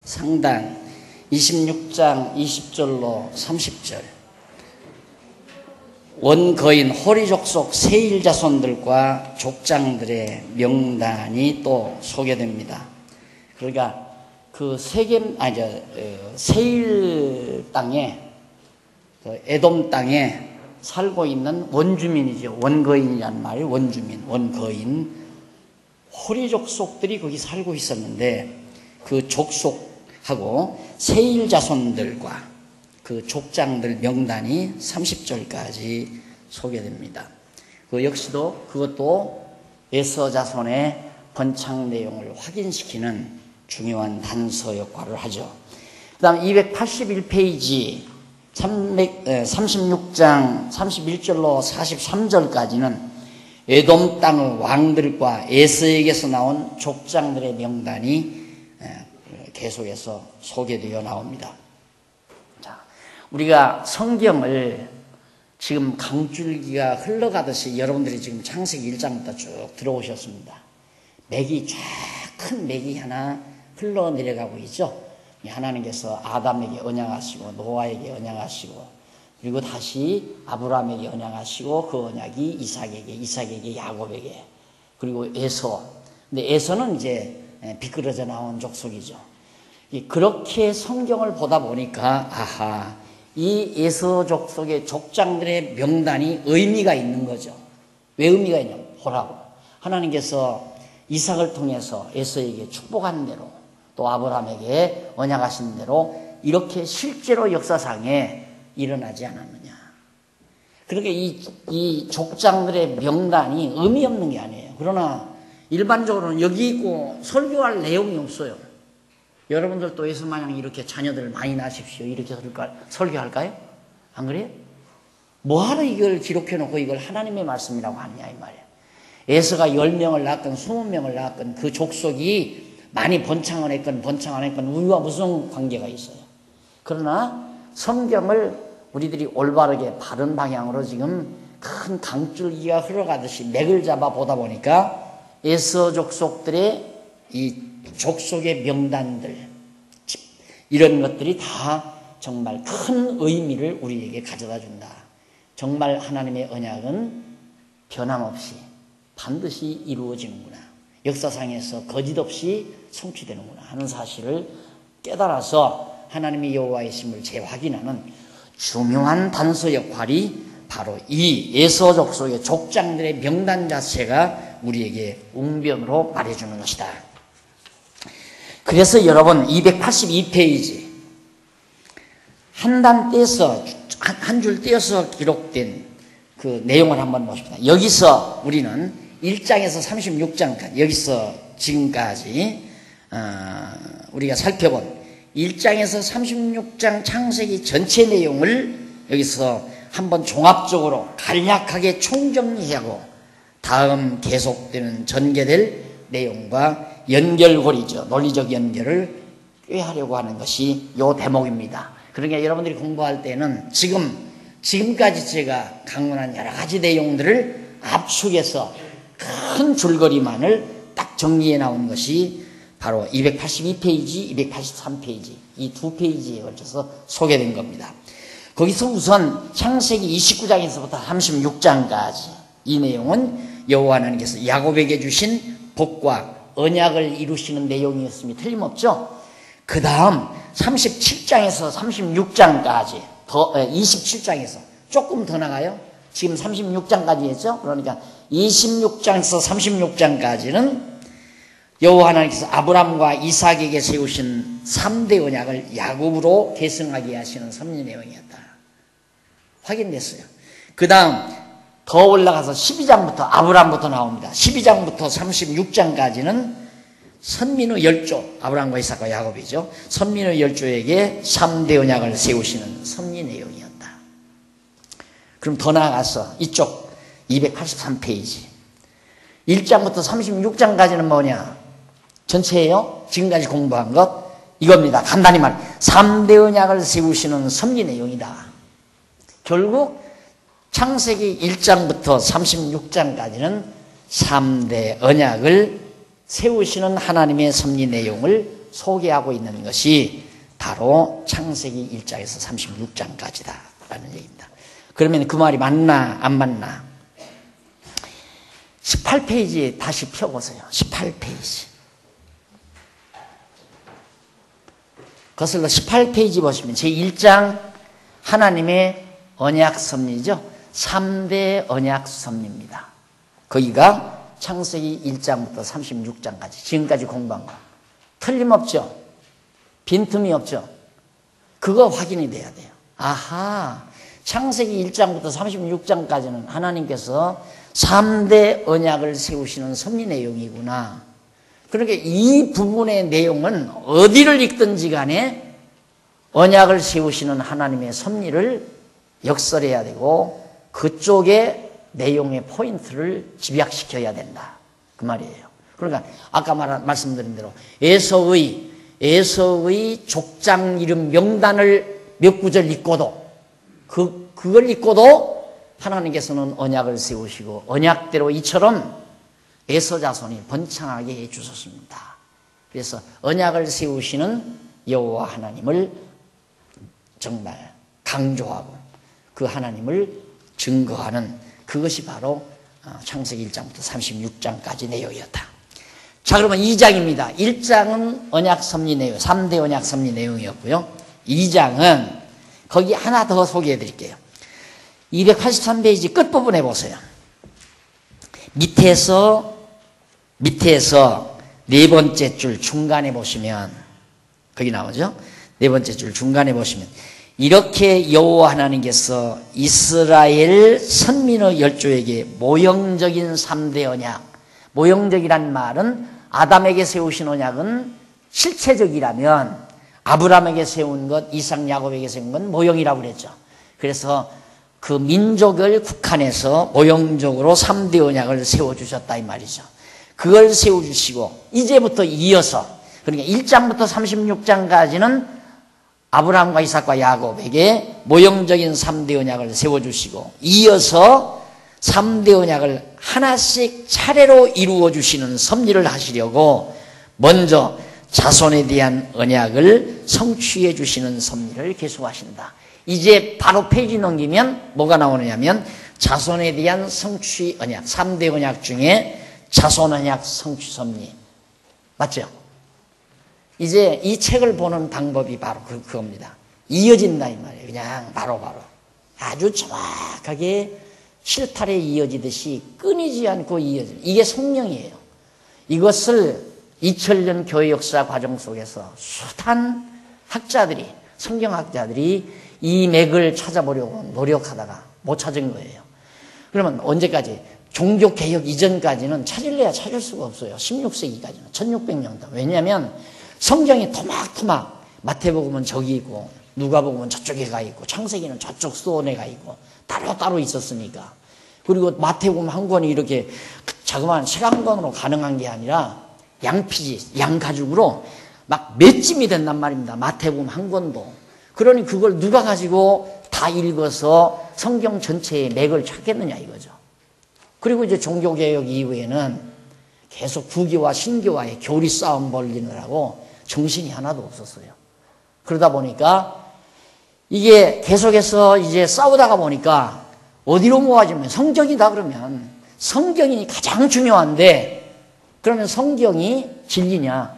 상단 26장 20절로 30절 원거인 호리족속 세일자손들과 족장들의 명단이 또 소개됩니다. 그러니까 그 세일 땅에 에돔 땅에 살고 있는 원주민이죠. 원거인이라는 말이 원주민, 원거인 호리족속들이 거기 살고 있었는데 그 족속하고 세일 자손들과 그 족장들 명단이 30절까지 소개됩니다. 그 역시도 그것도 에서 자손의 번창 내용을 확인시키는 중요한 단서 역할을 하죠. 그 다음 281페이지 36장 31절로 43절까지는 에돔 땅의 왕들과 에서에게서 나온 족장들의 명단이 계속해서 소개되어 나옵니다. 자, 우리가 성경을 지금 강줄기가 흘러가듯이 여러분들이 지금 창세기 1장부터 쭉 들어오셨습니다. 맥이 쫙 큰 맥이 하나 흘러내려가고 있죠. 하나님께서 아담에게 언약하시고 노아에게 언약하시고 그리고 다시 아브라함에게 언약하시고 그 언약이 이삭에게 야곱에게 그리고 에서. 근데 에서는 이제 비끄러져 나온 족속이죠. 그렇게 성경을 보다 보니까 아하, 이 에서 족속의 족장들의 명단이 의미가 있는 거죠. 왜 의미가 있냐면 보라고. 하나님께서 이삭을 통해서 에서에게 축복한 대로 또 아브라함에게 언약하신 대로 이렇게 실제로 역사상에 일어나지 않았느냐. 그러니까 이 족장들의 명단이 의미 없는 게 아니에요. 그러나 일반적으로는 여기 있고 설교할 내용이 없어요. 여러분들도 예수 마냥 이렇게 자녀들 많이 낳으십시오 이렇게 설교할까요? 안 그래요? 뭐하러 이걸 기록해 놓고 이걸 하나님의 말씀이라고 하느냐 이 말이에요. 에서가 10명을 낳았건 20명을 낳았건 그 족속이 많이 번창을 했건 번창 안 했건 우리와 무슨 관계가 있어요. 그러나 성경을 우리들이 올바르게 바른 방향으로 지금 큰 강줄기가 흘러가듯이 맥을 잡아 보다 보니까 에서 족속들의 이 족속의 명단들 이런 것들이 다 정말 큰 의미를 우리에게 가져다 준다. 정말 하나님의 언약은 변함없이 반드시 이루어지는구나. 역사상에서 거짓 없이 성취되는구나 하는 사실을 깨달아서 하나님의 여호와이심을 재확인하는 중요한 단서 역할이 바로 이 에서 족속의 족장들의 명단 자체가 우리에게 웅변으로 말해주는 것이다. 그래서 여러분 282페이지 한 줄 떼어서 기록된 그 내용을 한번 보십시다. 여기서 우리는 1장에서 36장까지 여기서 지금까지 우리가 살펴본 1장에서 36장 창세기 전체 내용을 여기서 한번 종합적으로 간략하게 총정리하고 다음 계속되는 전개될 내용과 연결고리죠. 논리적 연결을 꾀하려고 하는 것이 이 대목입니다. 그러니까 여러분들이 공부할 때는 지금까지 제가 강론한 여러 가지 내용들을 압축해서 큰 줄거리만을 딱 정리해 나온 것이 바로 282페이지, 283페이지 이 두 페이지에 걸쳐서 소개된 겁니다. 거기서 우선 창세기 29장에서부터 36장까지 이 내용은 여호와 하나님께서 야곱에게 주신 복과 언약을 이루시는 내용이었음이 틀림없죠. 그 다음 37장에서 36장까지 27장에서 조금 더 나가요. 지금 36장까지 했죠. 그러니까 26장에서 36장까지는 여호와 하나님께서 아브람과 이삭에게 세우신 3대 언약을 야곱으로 계승하게 하시는 섭리 내용이었다. 확인됐어요. 그 다음 더 올라가서 12장부터 아브람부터 나옵니다. 12장부터 36장까지는 선민의 열조, 아브람과 이삭과 야곱이죠. 선민의 열조에게 3대 언약을 세우시는 섭리 내용이었다. 그럼 더 나아가서 이쪽 283페이지 1장부터 36장까지는 뭐냐? 전체예요. 지금까지 공부한 것 이겁니다. 간단히 말해 3대 언약을 세우시는 섭리 내용이다. 결국 창세기 1장부터 36장까지는 3대 언약을 세우시는 하나님의 섭리 내용을 소개하고 있는 것이 바로 창세기 1장에서 36장까지다라는 얘기입니다. 그러면 그 말이 맞나 안 맞나? 18페이지 다시 펴보세요. 18페이지. 거슬러 18페이지 보시면 제1장 하나님의 언약 섭리죠. 3대 언약 섭리입니다. 거기가 창세기 1장부터 36장까지 지금까지 공부한 거 틀림없죠. 빈틈이 없죠. 그거 확인이 돼야 돼요. 아하, 창세기 1장부터 36장까지는 하나님께서 3대 언약을 세우시는 섭리 내용이구나. 그러니까 이 부분의 내용은 어디를 읽든지 간에 언약을 세우시는 하나님의 섭리를 역설해야 되고 그쪽에 내용의 포인트를 집약시켜야 된다. 그 말이에요. 그러니까 아까 말씀드린 대로 에서의 족장 이름 명단을 몇 구절 읽고도 그걸 읽고도 하나님께서는 언약을 세우시고 언약대로 이처럼 에서 자손이 번창하게 해 주셨습니다. 그래서 언약을 세우시는 여호와 하나님을 정말 강조하고 그 하나님을 증거하는 그것이 바로 창세기 1장부터 36장까지 내용이었다. 자, 그러면 2장입니다. 1장은 언약 섭리 내용, 3대 언약 섭리 내용이었고요. 2장은 거기 하나 더 소개해 드릴게요. 283페이지 끝부분에 보세요. 밑에서 네 번째 줄 중간에 보시면 거기 나오죠. 네 번째 줄 중간에 보시면 이렇게 여호와 하나님께서 이스라엘 선민의 열조에게 모형적인 3대 언약, 모형적이란 말은 아담에게 세우신 언약은 실체적이라면 아브라함에게 세운 것, 이삭, 야곱에게 세운 건 모형이라고 그랬죠. 그래서 그 민족을 국한해서 모형적으로 3대 언약을 세워주셨다 이 말이죠. 그걸 세워주시고 이제부터 이어서 그러니까 1장부터 36장까지는 아브라함과 이삭과 야곱에게 모형적인 3대 언약을 세워주시고 이어서 3대 언약을 하나씩 차례로 이루어주시는 섭리를 하시려고 먼저 자손에 대한 언약을 성취해 주시는 섭리를 계속하신다. 이제 바로 페이지 넘기면 뭐가 나오느냐면 자손에 대한 성취 언약, 3대 언약 중에 자손 언약 성취 섭리. 맞죠? 이제 이 책을 보는 방법이 바로 그겁니다. 이어진다 이 말이에요. 그냥 바로바로. 아주 정확하게 실타래 이어지듯이 끊이지 않고 이어져요. 이게 성령이에요. 이것을 2000년 교회 역사 과정 속에서 숱한 학자들이, 성경학자들이 이 맥을 찾아보려고 노력하다가 못 찾은 거예요. 그러면 언제까지? 종교개혁 이전까지는 찾을래야 찾을 수가 없어요. 16세기까지는. 1600년 동안. 왜냐하면 성경이 토막토막 마태복음은 저기 있고 누가복음은 저쪽에 가 있고 창세기는 저쪽 수원에 가 있고 따로따로 있었으니까. 그리고 마태복음 한 권이 이렇게 자그마한 책 한 권으로 가능한 게 아니라 양피지, 양가죽으로 막 몇 짐이 된단 말입니다. 마태복음 한 권도. 그러니 그걸 누가 가지고 다 읽어서 성경 전체의 맥을 찾겠느냐 이거죠. 그리고 이제 종교개혁 이후에는 계속 구교와 신교와의 교리 싸움 벌리느라고 정신이 하나도 없었어요. 그러다 보니까 이게 계속해서 이제 싸우다가 보니까 어디로 모아지면 성경이다 그러면 성경이 가장 중요한데 그러면 성경이 진리냐?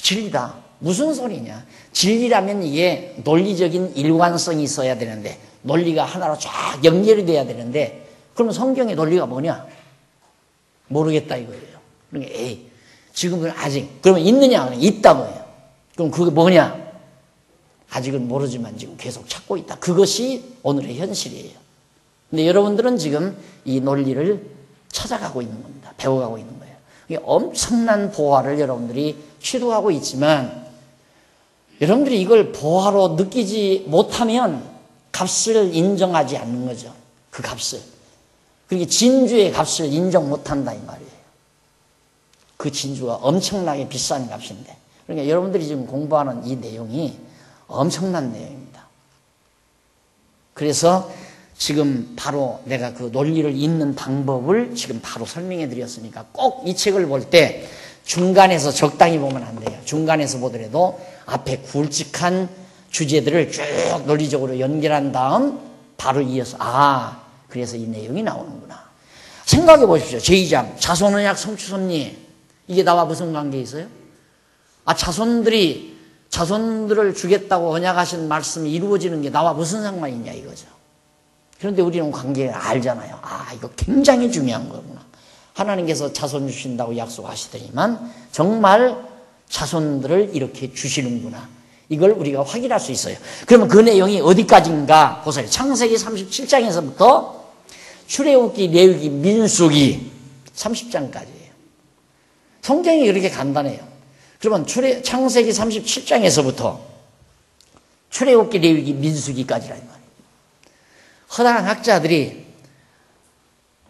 진리다. 무슨 소리냐? 진리라면 이게 논리적인 일관성이 있어야 되는데 논리가 하나로 쫙 연결이 돼야 되는데 그러면 성경의 논리가 뭐냐? 모르겠다 이거예요. 그러니까 에이 지금은 아직 그러면 있느냐? 있다고요. 그럼 그게 뭐냐? 아직은 모르지만 지금 계속 찾고 있다. 그것이 오늘의 현실이에요. 근데 여러분들은 지금 이 논리를 찾아가고 있는 겁니다. 배워가고 있는 거예요. 이게 엄청난 보화를 여러분들이 취득하고 있지만 여러분들이 이걸 보화로 느끼지 못하면 값을 인정하지 않는 거죠. 그 값을. 그러니까 진주의 값을 인정 못한다 이 말이에요. 그 진주가 엄청나게 비싼 값인데. 그러니까 여러분들이 지금 공부하는 이 내용이 엄청난 내용입니다. 그래서 지금 바로 내가 그 논리를 읽는 방법을 지금 바로 설명해 드렸으니까 꼭 이 책을 볼 때 중간에서 적당히 보면 안 돼요. 중간에서 보더라도 앞에 굵직한 주제들을 쭉 논리적으로 연결한 다음 바로 이어서 그래서 이 내용이 나오는구나. 생각해 보십시오. 제2장 자손언약 성취섭리 이게 나와 무슨 관계 있어요? 자손들을 주겠다고 언약하신 말씀이 이루어지는 게 나와 무슨 상관이 있냐 이거죠. 그런데 우리는 관계를 알잖아요. 이거 굉장히 중요한 거구나. 하나님께서 자손 주신다고 약속하시더니만 정말 자손들을 이렇게 주시는구나. 이걸 우리가 확인할 수 있어요. 그러면 그 내용이 어디까지인가 보세요. 창세기 37장에서부터 출애굽기, 레위기, 민수기 30장까지예요. 성경이 그렇게 간단해요. 그러면 창세기 37장에서부터 출애굽기, 레위기, 민수기까지라는 말이에요. 허다한 학자들이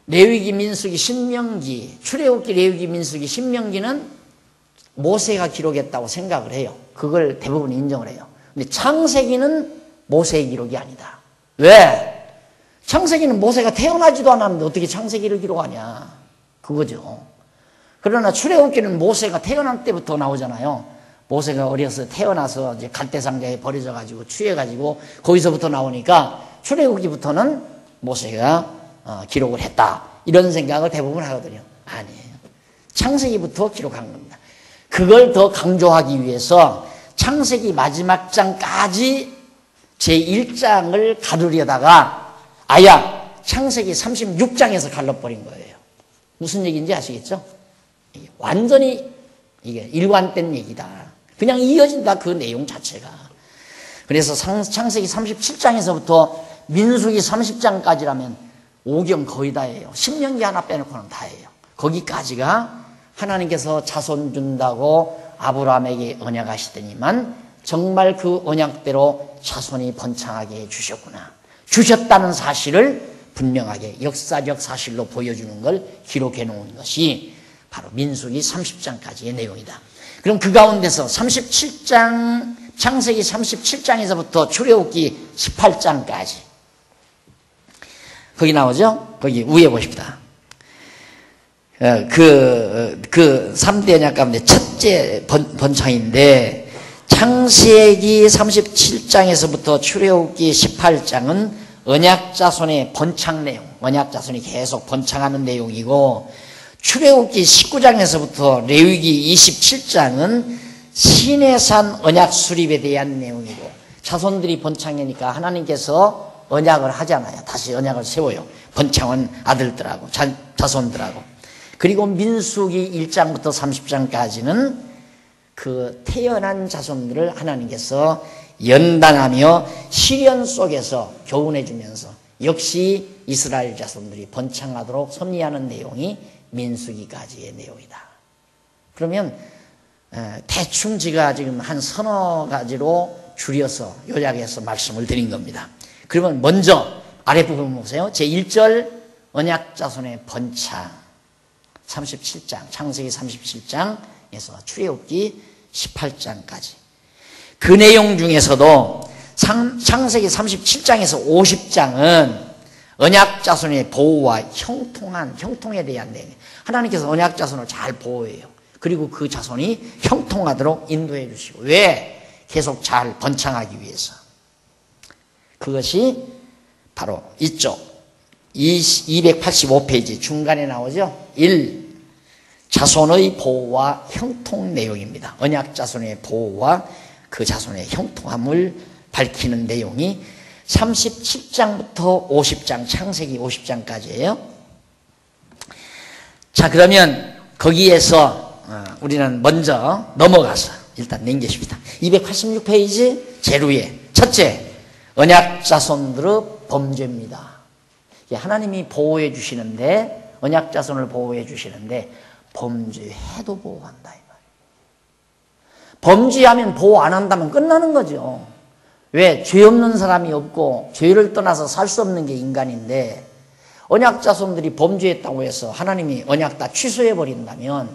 레위기, 민수기, 신명기, 출애굽기, 레위기, 민수기, 신명기는 모세가 기록했다고 생각을 해요. 그걸 대부분 인정을 해요. 근데 창세기는 모세의 기록이 아니다. 왜? 창세기는 모세가 태어나지도 않았는데 어떻게 창세기를 기록하냐. 그거죠. 그러나 출애굽기는 모세가 태어날 때부터 나오잖아요. 모세가 어려서 태어나서 이제 갈대상자에 버려져가지고 취해가지고 거기서부터 나오니까 출애굽기부터는 모세가 기록을 했다. 이런 생각을 대부분 하거든요. 아니에요. 창세기부터 기록한 겁니다. 그걸 더 강조하기 위해서 창세기 마지막 장까지 제1장을 가두려다가 창세기 36장에서 갈라버린 거예요. 무슨 얘기인지 아시겠죠? 완전히 이게 일관된 얘기다. 그냥 이어진다, 그 내용 자체가. 그래서 창세기 37장에서부터 민수기 30장까지라면 5경 거의 다예요. 신명기 하나 빼놓고는 다예요. 거기까지가 하나님께서 자손 준다고 아브라함에게 언약하시더니만 정말 그 언약대로 자손이 번창하게 주셨구나. 주셨다는 사실을 분명하게 역사적 사실로 보여주는 걸 기록해 놓은 것이 바로 민수기 30장까지의 내용이다. 그럼 그 가운데서 창세기 37장에서부터 출애굽기 18장까지 거기 나오죠? 거기 위에 보십시다. 그 3대 언약 가운데 첫째 번창인데 창세기 37장에서부터 출애굽기 18장은 언약 자손의 번창 내용, 언약 자손이 계속 번창하는 내용이고 출애굽기 19장에서부터 레위기 27장은 시내산 언약 수립에 대한 내용이고 자손들이 번창하니까 하나님께서 언약을 하잖아요. 다시 언약을 세워요. 번창한 아들들하고 자손들하고. 그리고 민수기 1장부터 30장까지는 그 태어난 자손들을 하나님께서 연단하며 시련 속에서 교훈해 주면서 역시 이스라엘 자손들이 번창하도록 섭리하는 내용이 민수기까지의 내용이다. 그러면 대충 제가 지금 한 서너 가지로 줄여서 요약해서 말씀을 드린 겁니다. 그러면 먼저 아랫부분 보세요. 제1절 언약 자손의 번창 37장 창세기 37장에서 출애굽기 18장까지 그 내용 중에서도 창세기 37장에서 50장은 언약 자손의 보호와 형통에 대한 내용. 하나님께서 언약 자손을 잘 보호해요. 그리고 그 자손이 형통하도록 인도해 주시고 왜? 계속 잘 번창하기 위해서. 그것이 바로 이쪽 285페이지 중간에 나오죠. 1. 자손의 보호와 형통 내용입니다. 언약 자손의 보호와 그 자손의 형통함을 밝히는 내용이 37장부터 50장, 창세기 50장까지예요. 자, 그러면 거기에서 우리는 먼저 넘어가서 일단 넘기십니다. 286페이지 제루에 첫째, 언약 자손들의 범죄입니다. 하나님이 보호해 주시는데 언약 자손을 보호해 주시는데 범죄해도 보호한다 이 말이에요. 범죄하면 보호 안 한다면 끝나는 거죠. 왜? 죄 없는 사람이 없고 죄를 떠나서 살 수 없는 게 인간인데 언약 자손들이 범죄했다고 해서 하나님이 언약 다 취소해 버린다면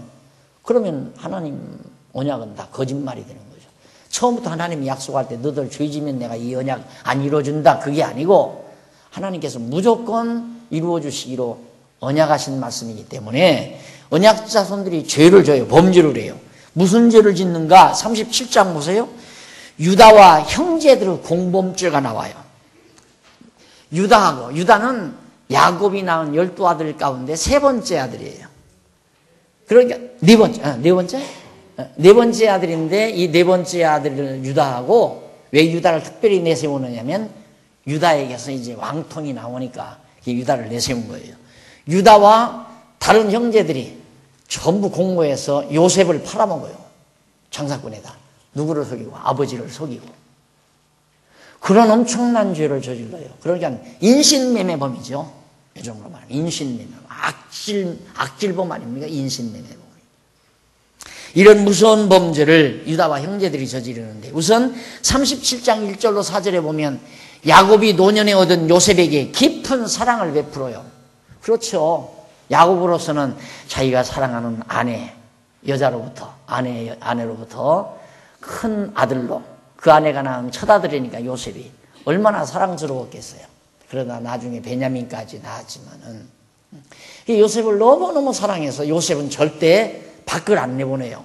그러면 하나님 언약은 다 거짓말이 되는 거죠. 처음부터 하나님이 약속할 때 너들 죄지면 내가 이 언약 안 이루어준다 그게 아니고 하나님께서 무조건 이루어 주시기로 언약하신 말씀이기 때문에 언약 자손들이 죄를 져요. 범죄를 해요. 무슨 죄를 짓는가? 37장 보세요. 유다와 형제들의 공범죄가 나와요. 유다는 야곱이 낳은 12아들 가운데 세 번째 아들이에요. 그러니까 네 번째 아들인데 이 네 번째 아들을 유다하고 왜 유다를 특별히 내세우느냐면 유다에게서 이제 왕통이 나오니까 유다를 내세운 거예요. 유다와 다른 형제들이 전부 공모해서 요셉을 팔아먹어요. 장사꾼에다. 누구를 속이고? 아버지를 속이고. 그런 엄청난 죄를 저질러요. 그러니까 인신매매범이죠. 요즘으로 말하면 인신매매범. 악질범 아닙니까? 인신매매범. 이런 무서운 범죄를 유다와 형제들이 저지르는데 우선 37장 1절로 4절에 보면 야곱이 노년에 얻은 요셉에게 깊은 사랑을 베풀어요. 그렇죠. 야곱으로서는 자기가 사랑하는 아내로부터 큰 아들로 그 아내가 낳은 첫 아들이니까 요셉이 얼마나 사랑스러웠겠어요. 그러다 나중에 베냐민까지 낳았지만은 요셉을 너무너무 사랑해서 요셉은 절대 밖을 안 내보내요.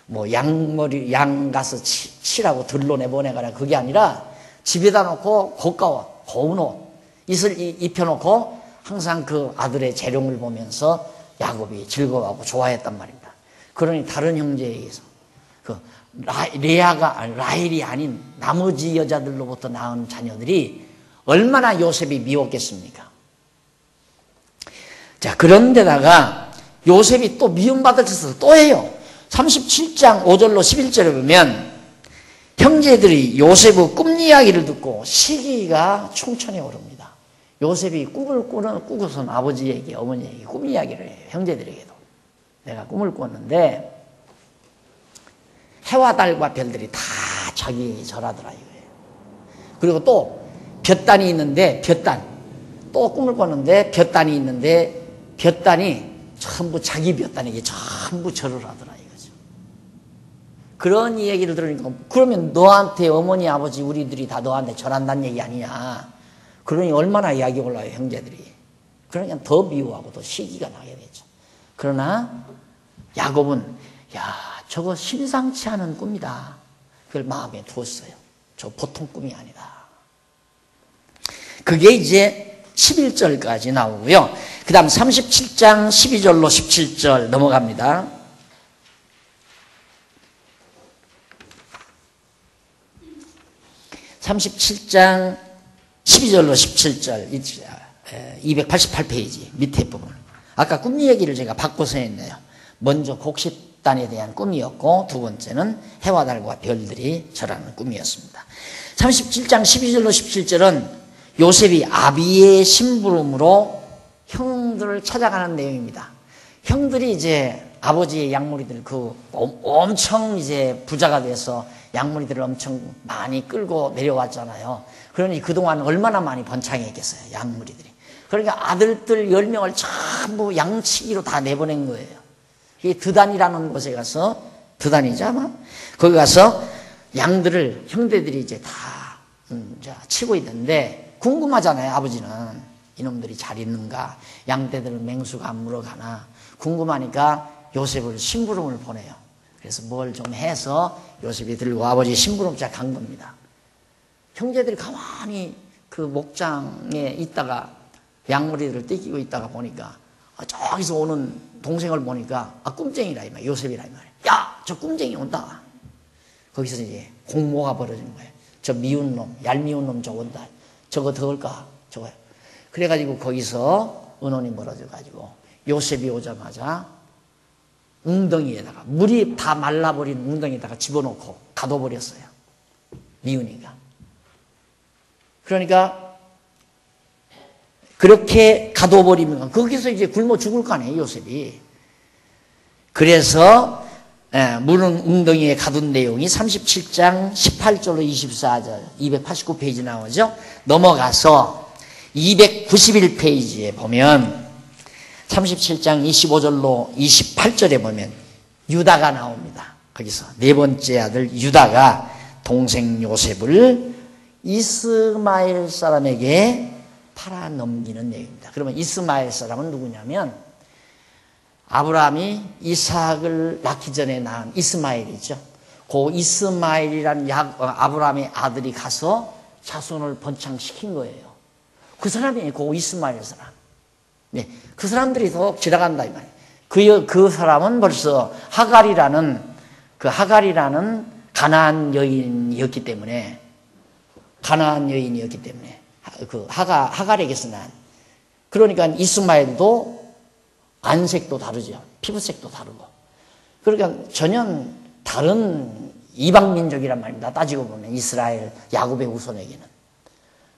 뭐 양 가서 치라고 들로 내보내거나 그게 아니라 집에다 놓고 고운 옷 이슬 입혀놓고 항상 그 아들의 재롱을 보면서 야곱이 즐거워하고 좋아했단 말입니다. 그러니 다른 형제에 의해서 그 라헬이 아닌 나머지 여자들로부터 낳은 자녀들이 얼마나 요셉이 미웠겠습니까? 자, 그런데다가 요셉이 또 미움받을 짓을 또 해요. 37장 5절로 11절에 보면 형제들이 요셉의 꿈 이야기를 듣고 시기가 충천에 오릅니다. 요셉이 꿈을 꾸고선 아버지에게 어머니에게 꿈 이야기를 해요. 형제들에게도. 내가 꿈을 꿨는데 해와 달과 별들이 다 자기에게 절하더라 이거예요. 그리고 또 볕단이 있는데 또 꿈을 꿨는데 볕단이 있는데 볕단이 전부 자기 볕단에게 전부 절을 하더라 이거죠. 그런 얘기를 들으니까 그러면 너한테 어머니 아버지 우리들이 다 너한테 절한다는 얘기 아니냐. 그러니 얼마나 이야기 올라요 형제들이. 그러니까 더 미워하고 더 시기가 나게 되죠. 그러나 야곱은 저거 심상치 않은 꿈이다. 그걸 마음에 두었어요. 저 보통 꿈이 아니다. 그게 이제 11절까지 나오고요. 그 다음 37장 12절로 17절 넘어갑니다. 37장 12절로 17절 288페이지 밑에 부분. 아까 꿈 얘기를 제가 바꿔서 했네요. 먼저 곡식단에 대한 꿈이었고 두 번째는 해와 달과 별들이 절하는 꿈이었습니다. 37장 12절로 17절은 요셉이 아비의 심부름으로 형들을 찾아가는 내용입니다. 형들이 이제 아버지의 양무리들 엄청 이제 부자가 돼서 양무리들을 엄청 많이 끌고 내려왔잖아요. 그러니 그동안 얼마나 많이 번창했겠어요, 양무리들이. 그러니까 아들들 10명을 전부 양치기로 다 내보낸 거예요. 이 드단이라는 곳에 가서, 드단이죠 아마? 거기 가서 양들을 형제들이 이제 다 치고 있는데 궁금하잖아요, 아버지는. 이놈들이 잘 있는가? 양떼들은 맹수가 안 물어가나? 궁금하니까 요셉을 심부름을 보내요. 그래서 뭘 좀 해서 요셉이 들고 아버지 심부름차 간 겁니다. 형제들이 가만히 그 목장에 있다가 양머리들을 뜯기고 있다가 보니까 저기서 오는 동생을 보니까 꿈쟁이라 이 말이야. 요셉이라 이 말이야. 야, 저 꿈쟁이 온다. 거기서 이제 공모가 벌어진 거예요. 저 미운 놈, 얄미운 놈 저거 온다. 저거 더울까? 저거요. 그래가지고 거기서 은혼이 벌어져가지고 요셉이 오자마자 웅덩이에다가 물이 다 말라버린 웅덩이에다가 집어넣고 가둬버렸어요. 미우니까. 그러니까 그렇게 가둬버리면 거기서 이제 굶어 죽을 거 아니에요, 요셉이. 그래서 물은 웅덩이에 가둔 내용이 37장 18절로 24절 289페이지 나오죠. 넘어가서 291페이지에 보면 37장 25절로 28절에 보면 유다가 나옵니다. 거기서 네 번째 아들 유다가 동생 요셉을 이스마엘 사람에게 팔아 넘기는 내용입니다. 그러면 이스마엘 사람은 누구냐면 아브라함이 이삭을 낳기 전에 낳은 이스마엘이죠. 그 이스마엘이라는 아브라함의 아들이 가서 자손을 번창시킨 거예요. 그 사람이 그 이스마엘 사람. 네, 그 사람들이 더 지나간다 이 말이에요. 그 사람은 벌써 하갈이라는 가나안 여인이었기 때문에 그 하갈에게서 난. 그러니까 이스마엘도 안색도 다르죠. 피부색도 다르고. 그러니까 전혀 다른 이방 민족이란 말입니다. 따지고 보면 이스라엘 야곱의 후손에게는.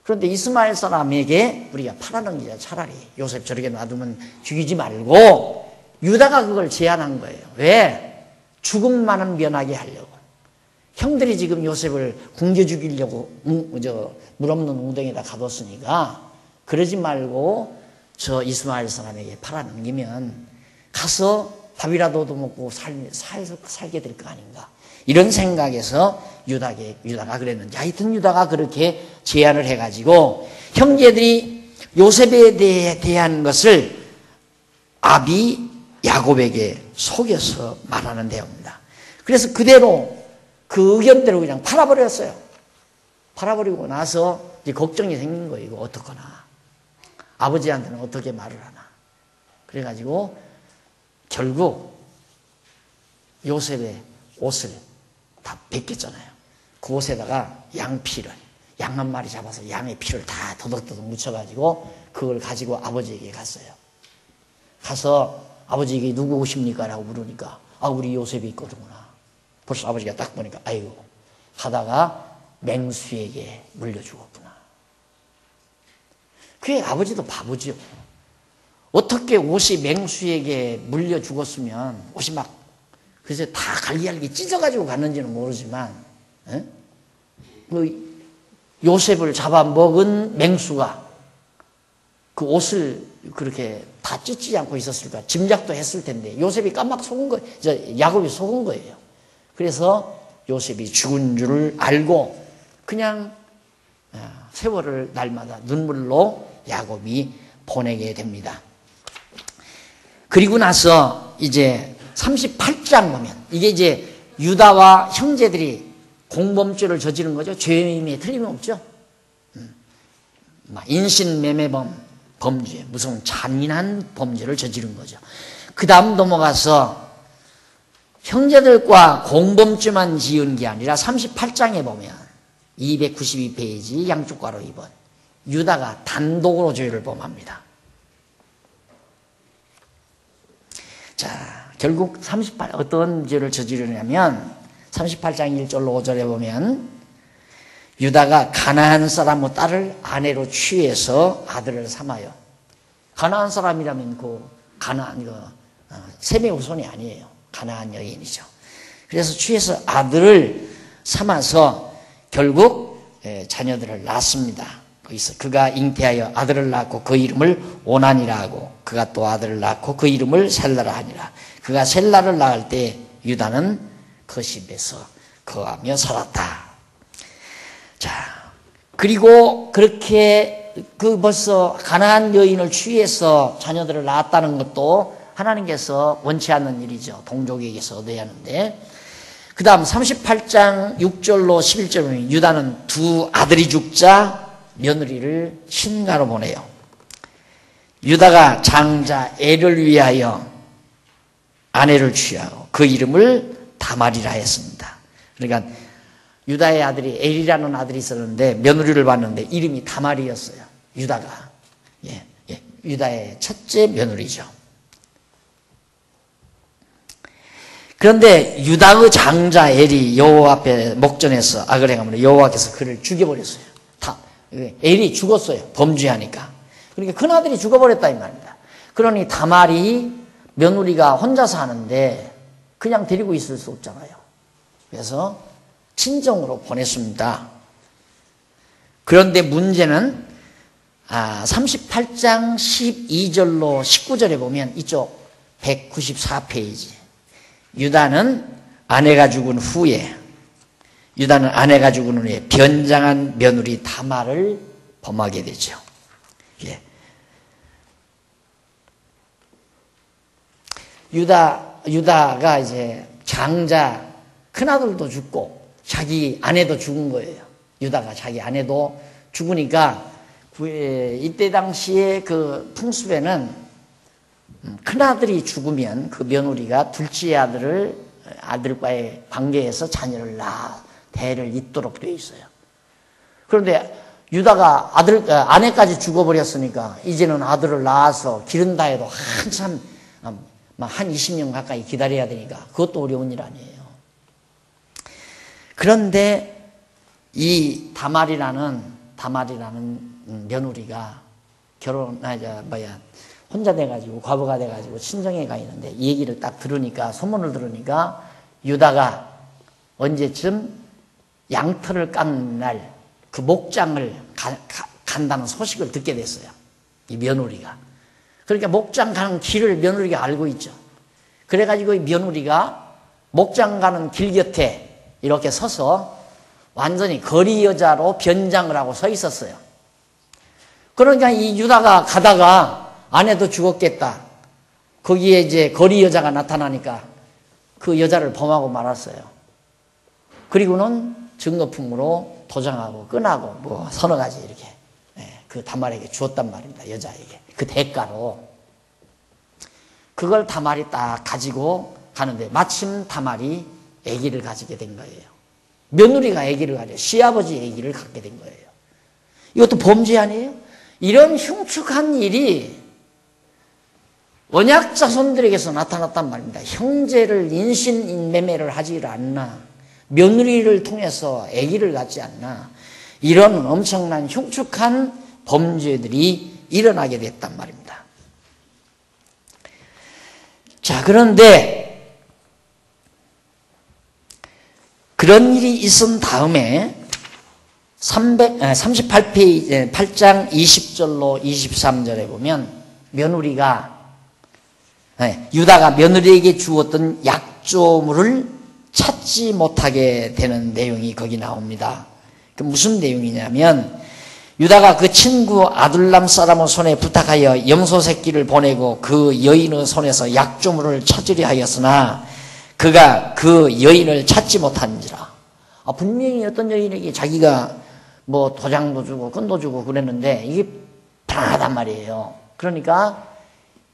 그런데 이스마엘 사람에게 우리가 팔아넘기자. 차라리 요셉 저렇게 놔두면 죽이지 말고 유다가 그걸 제안한 거예요. 왜? 죽음만은 면하게 하려고. 형들이 지금 요셉을 굶겨 죽이려고 물 없는 웅덩이에다 가뒀으니까 그러지 말고 저 이스마엘 사람에게 팔아넘기면 가서 밥이라도 얻어먹고 살게 될 거 아닌가. 이런 생각에서 유다가 그랬는지. 하여튼 유다가 그렇게 제안을 해가지고 형제들이 요셉에 대한 것을 아비 야곱에게 속여서 말하는 내용입니다. 그래서 그대로 그 의견대로 그냥 팔아버렸어요. 팔아버리고 나서 이제 걱정이 생긴 거예요. 이거 어떡하나. 아버지한테는 어떻게 말을 하나. 그래가지고 결국 요셉의 옷을 다 벗겼잖아요. 그 옷에다가 양 한 마리 잡아서 양의 피를 다 더덕더덕 묻혀가지고 그걸 가지고 아버지에게 갔어요. 가서 아버지에게 누구 오십니까? 라고 물으니까 우리 요셉이 있거든구나. 벌써 아버지가 딱 보니까 아이고 하다가 맹수에게 물려 죽었구나. 그게 아버지도 바보죠. 어떻게 옷이 맹수에게 물려 죽었으면 옷이 막 그래서 다 갈기갈기 찢어가지고 갔는지는 모르지만 그 요셉을 잡아먹은 맹수가 그 옷을 그렇게 다 찢지 않고 있었을까 짐작도 했을 텐데 요셉이 깜빡 속은 거예요. 야곱이 속은 거예요. 그래서 요셉이 죽은 줄을 알고 그냥 세월을 날마다 눈물로 야곱이 보내게 됩니다. 그리고 나서 이제 38장 보면 이게 이제 유다와 형제들이 공범죄를 저지른 거죠. 죄임에 틀림없죠. 인신매매범 범죄, 무슨 잔인한 범죄를 저지른 거죠. 그 다음 넘어가서 형제들과 공범죄만 지은 게 아니라 38장에 보면 292페이지 양쪽 괄호 2번 유다가 단독으로 죄를 범합니다. 자, 결국 어떤 죄를 저지르냐면 38장 1절로 5절에 보면 유다가 가나안 사람의 딸을 아내로 취해서 아들을 삼아요. 가나안 사람이라면 가나안 셈의 후손이 아니에요. 가나안 여인이죠. 그래서 취해서 아들을 삼아서 결국 자녀들을 낳습니다. 거기서 그가 잉태하여 아들을 낳고 그 이름을 오난이라 하고 그가 또 아들을 낳고 그 이름을 셀라라 하니라. 그가 셀라를 낳을 때 유다는 그 집에서 거하며 살았다. 자, 그리고 그렇게 벌써 가나안 여인을 취해서 자녀들을 낳았다는 것도 하나님께서 원치 않는 일이죠. 동족에게서 얻어야 하는데. 그 다음 38장 6절로 11절 보면 유다는 두 아들이 죽자 며느리를 신가로 보내요. 유다가 장자 엘을 위하여 아내를 취하고 그 이름을 다말이라 했습니다. 그러니까 유다의 아들이 엘이라는 아들이 있었는데 며느리를 봤는데 이름이 다말이었어요. 유다가 유다의 첫째 며느리죠. 그런데 유다의 장자 엘이 여호와 앞에 목전에서 악을 행하므로 여호와께서 그를 죽여버렸어요. 엘이 죽었어요. 범죄하니까. 그러니까 큰아들이 죽어버렸다 이 말입니다. 그러니 다말이 며느리가 혼자 사는데 그냥 데리고 있을 수 없잖아요. 그래서 친정으로 보냈습니다. 그런데 문제는 38장 12절로 19절에 보면 이쪽 194페이지 유다는 아내가 죽은 후에 변장한 며느리 다말을 범하게 되죠. 유다가 이제 장자 큰아들도 죽고 자기 아내도 죽은 거예요. 유다가 자기 아내도 죽으니까 이때 당시에 그 풍습에는 큰아들이 죽으면 그 며느리가 둘째 아들과의 관계에서 자녀를 낳아 대를 잇도록 되어 있어요. 그런데 유다가 아내까지 죽어버렸으니까 이제는 아들을 낳아서 기른다 해도 한참 한 20년 가까이 기다려야 되니까 그것도 어려운 일 아니에요. 그런데 이 다말이라는 며느리가 혼자 돼가지고 과부가 돼가지고 친정에 가 있는데 이 얘기를 딱 들으니까 소문을 들으니까 유다가 언제쯤 양털을 깎는 날 그 목장을 간다는 소식을 듣게 됐어요. 이 며느리가. 그러니까 목장 가는 길을 며느리가 알고 있죠. 그래가지고 이 며느리가 목장 가는 길 곁에 이렇게 서서 완전히 거리 여자로 변장을 하고 서 있었어요. 그러니까 이 유다가 가다가 아내도 죽었겠다. 거기에 이제 거리 여자가 나타나니까 그 여자를 범하고 말았어요. 그리고는 증거품으로 도장하고 끈하고 뭐 서너 가지 이렇게 그 다말에게 주었단 말입니다. 여자에게. 그 대가로. 그걸 다말이 딱 가지고 가는데 마침 다말이 아기를 가지게 된 거예요. 며느리가 아기를 가져 시아버지 아기를 갖게 된 거예요. 이것도 범죄 아니에요? 이런 흉측한 일이 언약 자손들에게서 나타났단 말입니다. 형제를 인신매매를 하지 않나, 며느리를 통해서 아기를 갖지 않나, 이런 엄청난 흉측한 범죄들이 일어나게 됐단 말입니다. 자, 그런데 그런 일이 있은 다음에 38페이지 8장 20절로 23절에 보면 유다가 며느리에게 주었던 약조물을 찾지 못하게 되는 내용이 거기 나옵니다. 그 무슨 내용이냐면 유다가 그 친구 아둘람 사람의 손에 부탁하여 염소 새끼를 보내고 그 여인의 손에서 약조물을 찾으려 하였으나 그가 그 여인을 찾지 못한지라. 분명히 어떤 여인에게 자기가 뭐 도장도 주고 끈도 주고 그랬는데 이게 불안하단 말이에요. 그러니까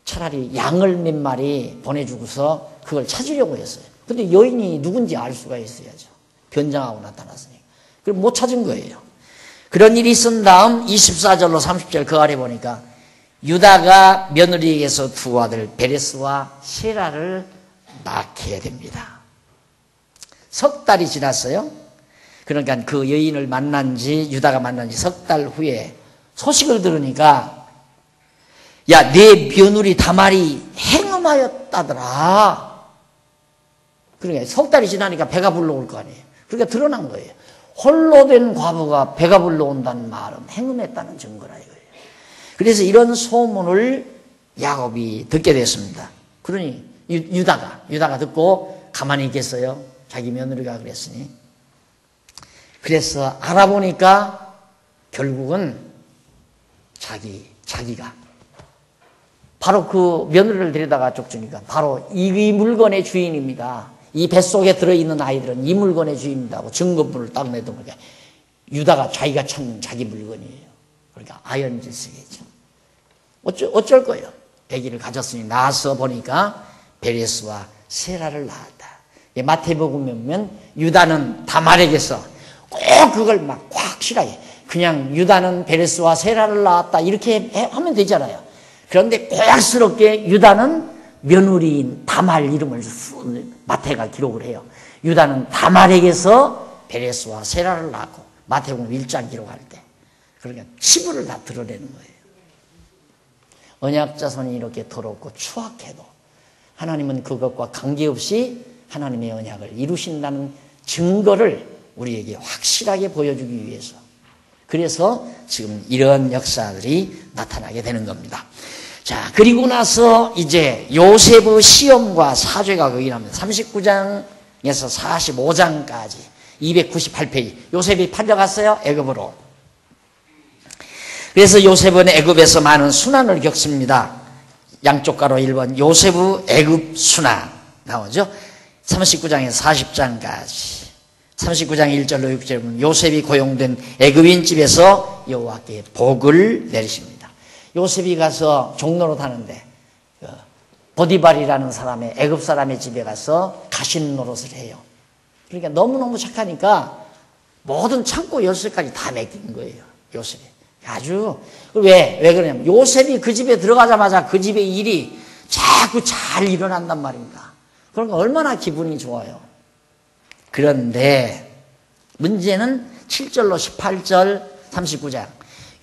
차라리 양을 몇 마리 보내주고서 그걸 찾으려고 했어요. 근데 여인이 누군지 알 수가 있어야죠. 변장하고 나타났으니까. 그럼 못 찾은 거예요. 그런 일이 있은 다음 24절로 30절 그 아래 보니까 유다가 며느리에게서 두 아들 베레스와 세라를 낳게 됩니다. 석 달이 지났어요. 그러니까 그 여인을 유다가 만난 지 석 달 후에 소식을 들으니까 야, 내 며느리 다말이 행음하였다더라. 그러니까 석 달이 지나니까 배가 불러올 거 아니에요. 그러니까 드러난 거예요. 홀로 된 과부가 배가 불러온다는 말은 행음했다는 증거라 이거예요. 그래서 이런 소문을 야곱이 듣게 됐습니다. 그러니 유다가 듣고 가만히 있겠어요. 자기 며느리가 그랬으니. 그래서 알아보니까 결국은 자기가 바로 그 며느리를 데려다가 쫓으니까 바로 이 물건의 주인입니다. 이 뱃속에 들어있는 아이들은 이 물건의 주인입니다 하고 증거물을 딱 내놓으니까 유다가 자기가 찾는 자기 물건이에요. 그러니까 아연질색이죠. 어쩔 거예요. 아기를 가졌으니 낳아서 보니까 베레스와 세라를 낳았다. 마태복음에 보면 유다는 다말에게서 꼭 그걸 막 확실하게 그냥 유다는 베레스와 세라를 낳았다 이렇게 하면 되잖아요. 그런데 꼬약스럽게 유다는 며느리인 다말 이름을 마태가 기록을 해요. 유다는 다말에게서 베레스와 세라를 낳고 마태복음 1장 기록할 때 그러니까 치부를 다 드러내는 거예요. 언약자손이 이렇게 더럽고 추악해도 하나님은 그것과 관계없이 하나님의 언약을 이루신다는 증거를 우리에게 확실하게 보여주기 위해서 그래서 지금 이런 역사들이 나타나게 되는 겁니다. 자, 그리고 나서 이제 요셉의 시험과 사죄가 거기 나옵니다. 39장에서 45장까지 298페이지. 요셉이 팔려갔어요, 애굽으로. 그래서 요셉은 애굽에서 많은 순환을 겪습니다. 양쪽 가로 1번 요셉의 애굽 순환 나오죠. 39장에서 40장까지 39장 1절로 6절 보면 요셉이 고용된 애굽인 집에서 여호와께 복을 내리십니다. 요셉이 가서 종로로 타는데 보디발이라는 사람의 애굽 사람의 집에 가서 가신 노릇을 해요. 그러니까 너무너무 착하니까 모든 창고 열쇠까지 다 맡긴 거예요. 요셉이. 아주 왜 그러냐면 요셉이 그 집에 들어가자마자 그 집의 일이 자꾸 잘 일어난단 말입니다. 그러니까 얼마나 기분이 좋아요. 그런데 문제는 7절로 18절 39장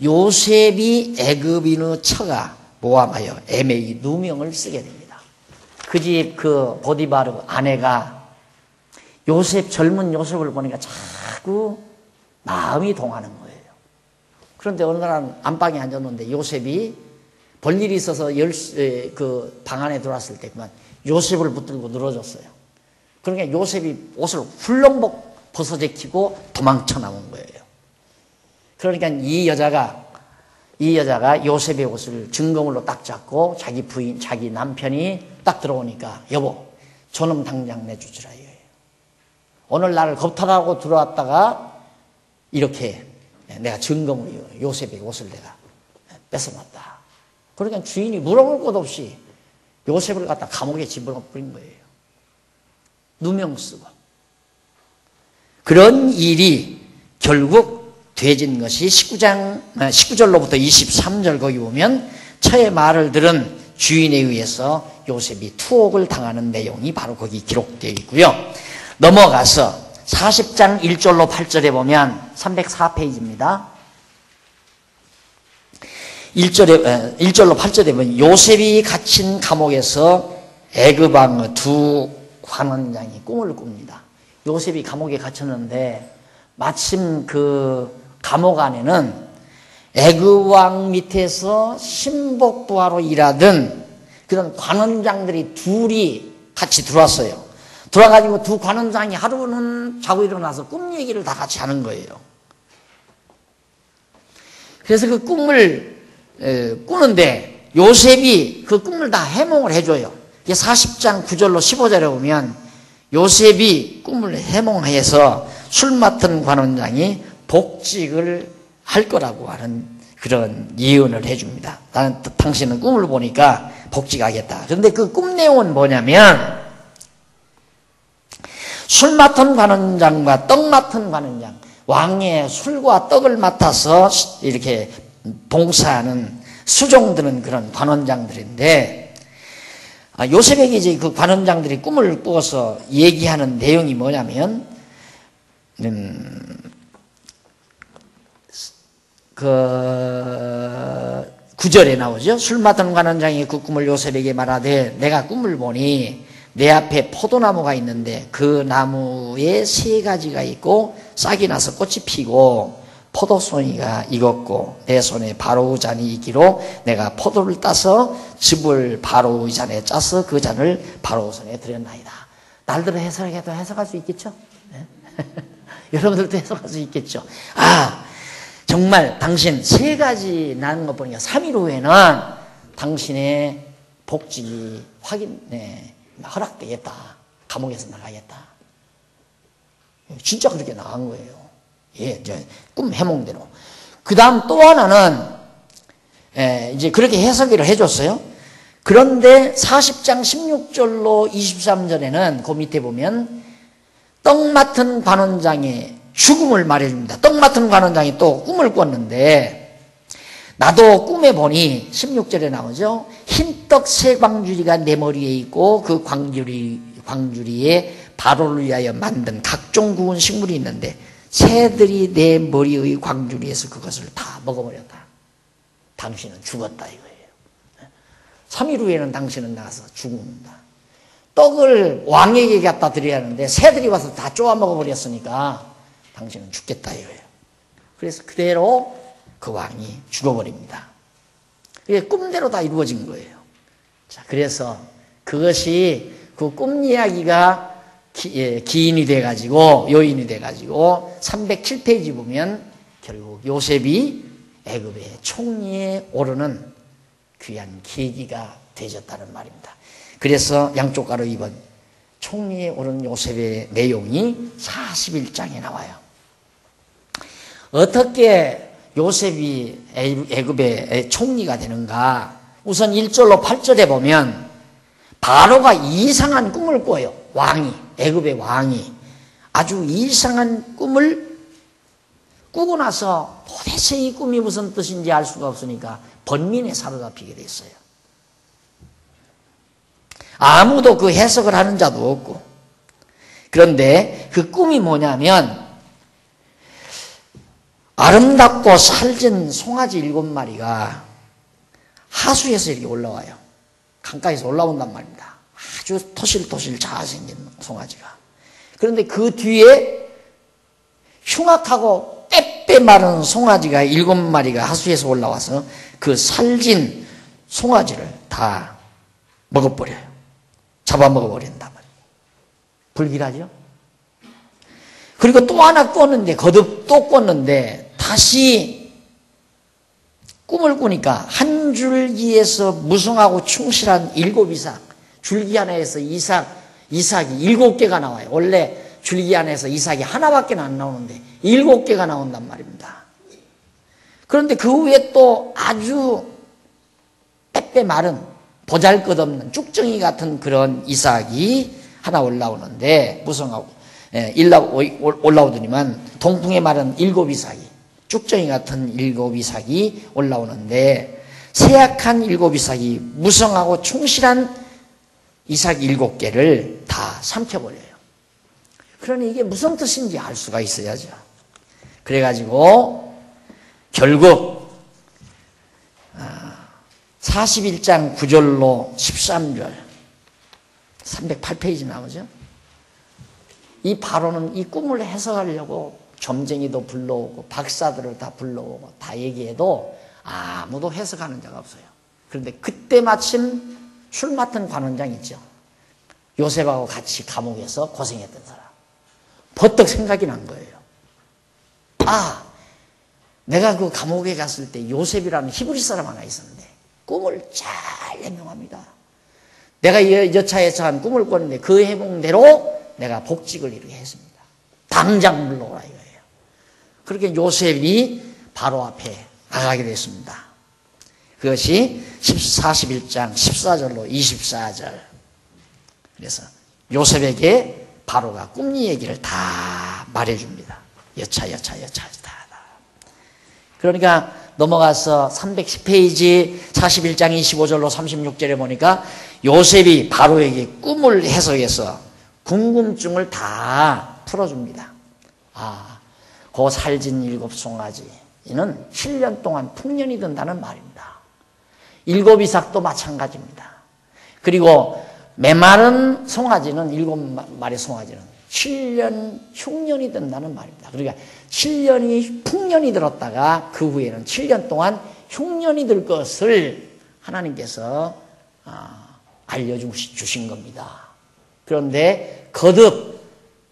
요셉이 애굽인의 처가 모함하여 애매히 누명을 쓰게 됩니다. 그 집 그 보디바르 아내가 젊은 요셉을 보니까 자꾸 마음이 동하는 거예요. 그런데 어느 날 안방에 앉았는데 요셉이 볼일이 있어서 그 방 안에 들어왔을 때 그만 요셉을 붙들고 늘어졌어요. 그러니까 요셉이 옷을 훌렁 벗어제키고 도망쳐 나온 거예요. 그러니까 이 여자가 요셉의 옷을 증거물로 딱 잡고 자기 부인, 자기 남편이 딱 들어오니까 여보, 저놈 당장 내주지라 이거예요. 오늘 나를 겁탈하고 들어왔다가 이렇게 내가 증거물이요. 요셉의 옷을 내가 뺏어놨다. 그러니까 주인이 물어볼 것 없이 요셉을 갖다 감옥에 집어넣어 버린 거예요. 누명 쓰고. 그런 일이 결국 되진 것이 19절로부터 23절 거기 보면 처의 말을 들은 주인에 의해서 요셉이 투옥을 당하는 내용이 바로 거기 기록되어 있고요. 넘어가서 40장 1절로 8절에 보면 304페이지입니다. 1절로 8절에 보면 요셉이 갇힌 감옥에서 애굽왕의 두 관원장이 꿈을 꿉니다. 요셉이 감옥에 갇혔는데 마침 그 감옥 안에는 애굽왕 밑에서 신복부하로 일하던 그런 관원장들이 둘이 같이 들어왔어요. 들어와가지고 두 관원장이 하루는 자고 일어나서 꿈 얘기를 다 같이 하는 거예요. 그래서 그 꿈을 꾸는데 요셉이 그 꿈을 다 해몽을 해줘요. 40장 9절로 15절에 보면 요셉이 꿈을 해몽해서 술 맡은 관원장이 복직을 할 거라고 하는 그런 예언을 해줍니다. 나는 당신은 꿈을 보니까 복직하겠다. 그런데 그 꿈 내용은 뭐냐면 술 맡은 관원장과 떡 맡은 관원장, 왕의 술과 떡을 맡아서 이렇게 봉사하는 수종드는 그런 관원장들인데 요셉에게 이제 그 관원장들이 꿈을 꾸어서 얘기하는 내용이 뭐냐면 그 9절에 나오죠. 술 맡은 관원장이 그 꿈을 요셉에게 말하되 내가 꿈을 보니 내 앞에 포도나무가 있는데 그 나무에 3가지가 있고 싹이 나서 꽃이 피고 포도송이가 익었고 내 손에 바로의 잔이 있기로 내가 포도를 따서 즙을 바로의 잔에 짜서 그 잔을 바로의 손에 드렸나이다. 날들은 해석해도 해석할 수 있겠죠? 네? 여러분들도 해석할 수 있겠죠? 정말 당신 3가지 나는 것 보니까 3일 후에는 당신의 복직이 허락되겠다. 감옥에서 나가겠다. 진짜 그렇게 나간 거예요. 꿈 해몽대로. 그 다음 또 하나는, 이제 그렇게 해석을 해줬어요. 그런데 40장 16절로 23절에는 그 밑에 보면 떡 맡은 관원장의 죽음을 말해줍니다. 떡 맡은 관원장이 또 꿈을 꿨는데 나도 꿈에 보니 16절에 나오죠. 흰떡 3광주리가 내 머리에 있고 그 광주리에 바로를 위하여 만든 각종 구운 식물이 있는데 새들이 내 머리의 광주리에서 그것을 다 먹어버렸다. 당신은 죽었다 이거예요. 3일 후에는 당신은 나가서 죽는다. 떡을 왕에게 갖다 드려야 하는데 새들이 와서 다 쪼아 먹어버렸으니까 당신은 죽겠다 이거예요. 그래서 그대로 그 왕이 죽어버립니다. 이게 꿈대로 다 이루어진 거예요. 자, 그래서 그것이 그 꿈 이야기가 기인이 돼가지고 요인이 돼가지고 307페이지 보면 결국 요셉이 애굽의 총리에 오르는 귀한 계기가 되졌다는 말입니다. 그래서 양쪽 가로 입은 총리에 오른 요셉의 내용이 41장에 나와요. 어떻게 요셉이 애굽의 총리가 되는가? 우선 1절로 8절에 보면 바로가 이상한 꿈을 꿔요. 애굽의 왕이 아주 이상한 꿈을 꾸고 나서 도대체 이 꿈이 무슨 뜻인지 알 수가 없으니까 번민에 사로잡히게 됐어요. 아무도 그 해석을 하는 자도 없고. 그런데 그 꿈이 뭐냐면 아름답고 살진 송아지 7마리가 하수에서 이렇게 올라와요. 강가에서 올라온단 말입니다. 아주 토실토실 잘생긴 송아지가. 그런데 그 뒤에 흉악하고 빼빼 마른 송아지가 7마리가 하수에서 올라와서 그 살진 송아지를 다 먹어버려요. 잡아먹어버린단 말이에요. 불길하죠? 그리고 또 하나 꿨는데, 거듭 또 꿨는데, 다시 꿈을 꾸니까 한 줄기에서 무성하고 충실한 7이삭, 줄기 하나에서 이삭이 7개가 나와요. 원래 줄기 안에서 이삭이 하나밖에 안 나오는데 7개가 나온단 말입니다. 그런데 그 위에 또 아주 빼빼 마른 보잘것없는 쭉정이 같은 그런 이삭이 하나 올라오는데 무성하고 올라오더니만 동풍에 마른 7이삭이 쭉정이 같은 7이삭이 올라오는데 세약한 7이삭이 무성하고 충실한 이삭 7개를 다 삼켜버려요. 그러니 이게 무슨 뜻인지 알 수가 있어야죠. 그래가지고 결국 41장 9절로 13절 308페이지 나오죠. 이 바로는 이 꿈을 해석하려고 점쟁이도 불러오고 박사들을 다 불러오고 다 얘기해도 아무도 해석하는 자가 없어요. 그런데 그때 마침 술 맡은 관원장 있죠. 요셉하고 같이 감옥에서 고생했던 사람. 버떡 생각이 난 거예요. 내가 그 감옥에 갔을 때 요셉이라는 히브리 사람 하나 있었는데 꿈을 잘 해명합니다. 내가 여차여차 한 꿈을 꿨는데 그 해몽대로 내가 복직을 이루게 했습니다. 당장 불러오라 이거예요. 그렇게 요셉이 바로 앞에 나가게 됐습니다. 그것이 41장 14절로 24절. 그래서 요셉에게 바로가 꿈 얘기를 다 말해줍니다. 여차. 그러니까 넘어가서 310페이지 41장 25절로 36절에 보니까 요셉이 바로에게 꿈을 해석해서 궁금증을 다 풀어줍니다. 그 살진 7송아지는 7년 동안 풍년이 든다는 말입니다. 7이삭도 마찬가지입니다. 그리고 메마른 송아지는 7마리 송아지는 7년 흉년이 된다는 말입니다. 그러니까 7년이 풍년이 들었다가 그 후에는 7년 동안 흉년이 들 것을 하나님께서 알려주신 겁니다. 그런데 거듭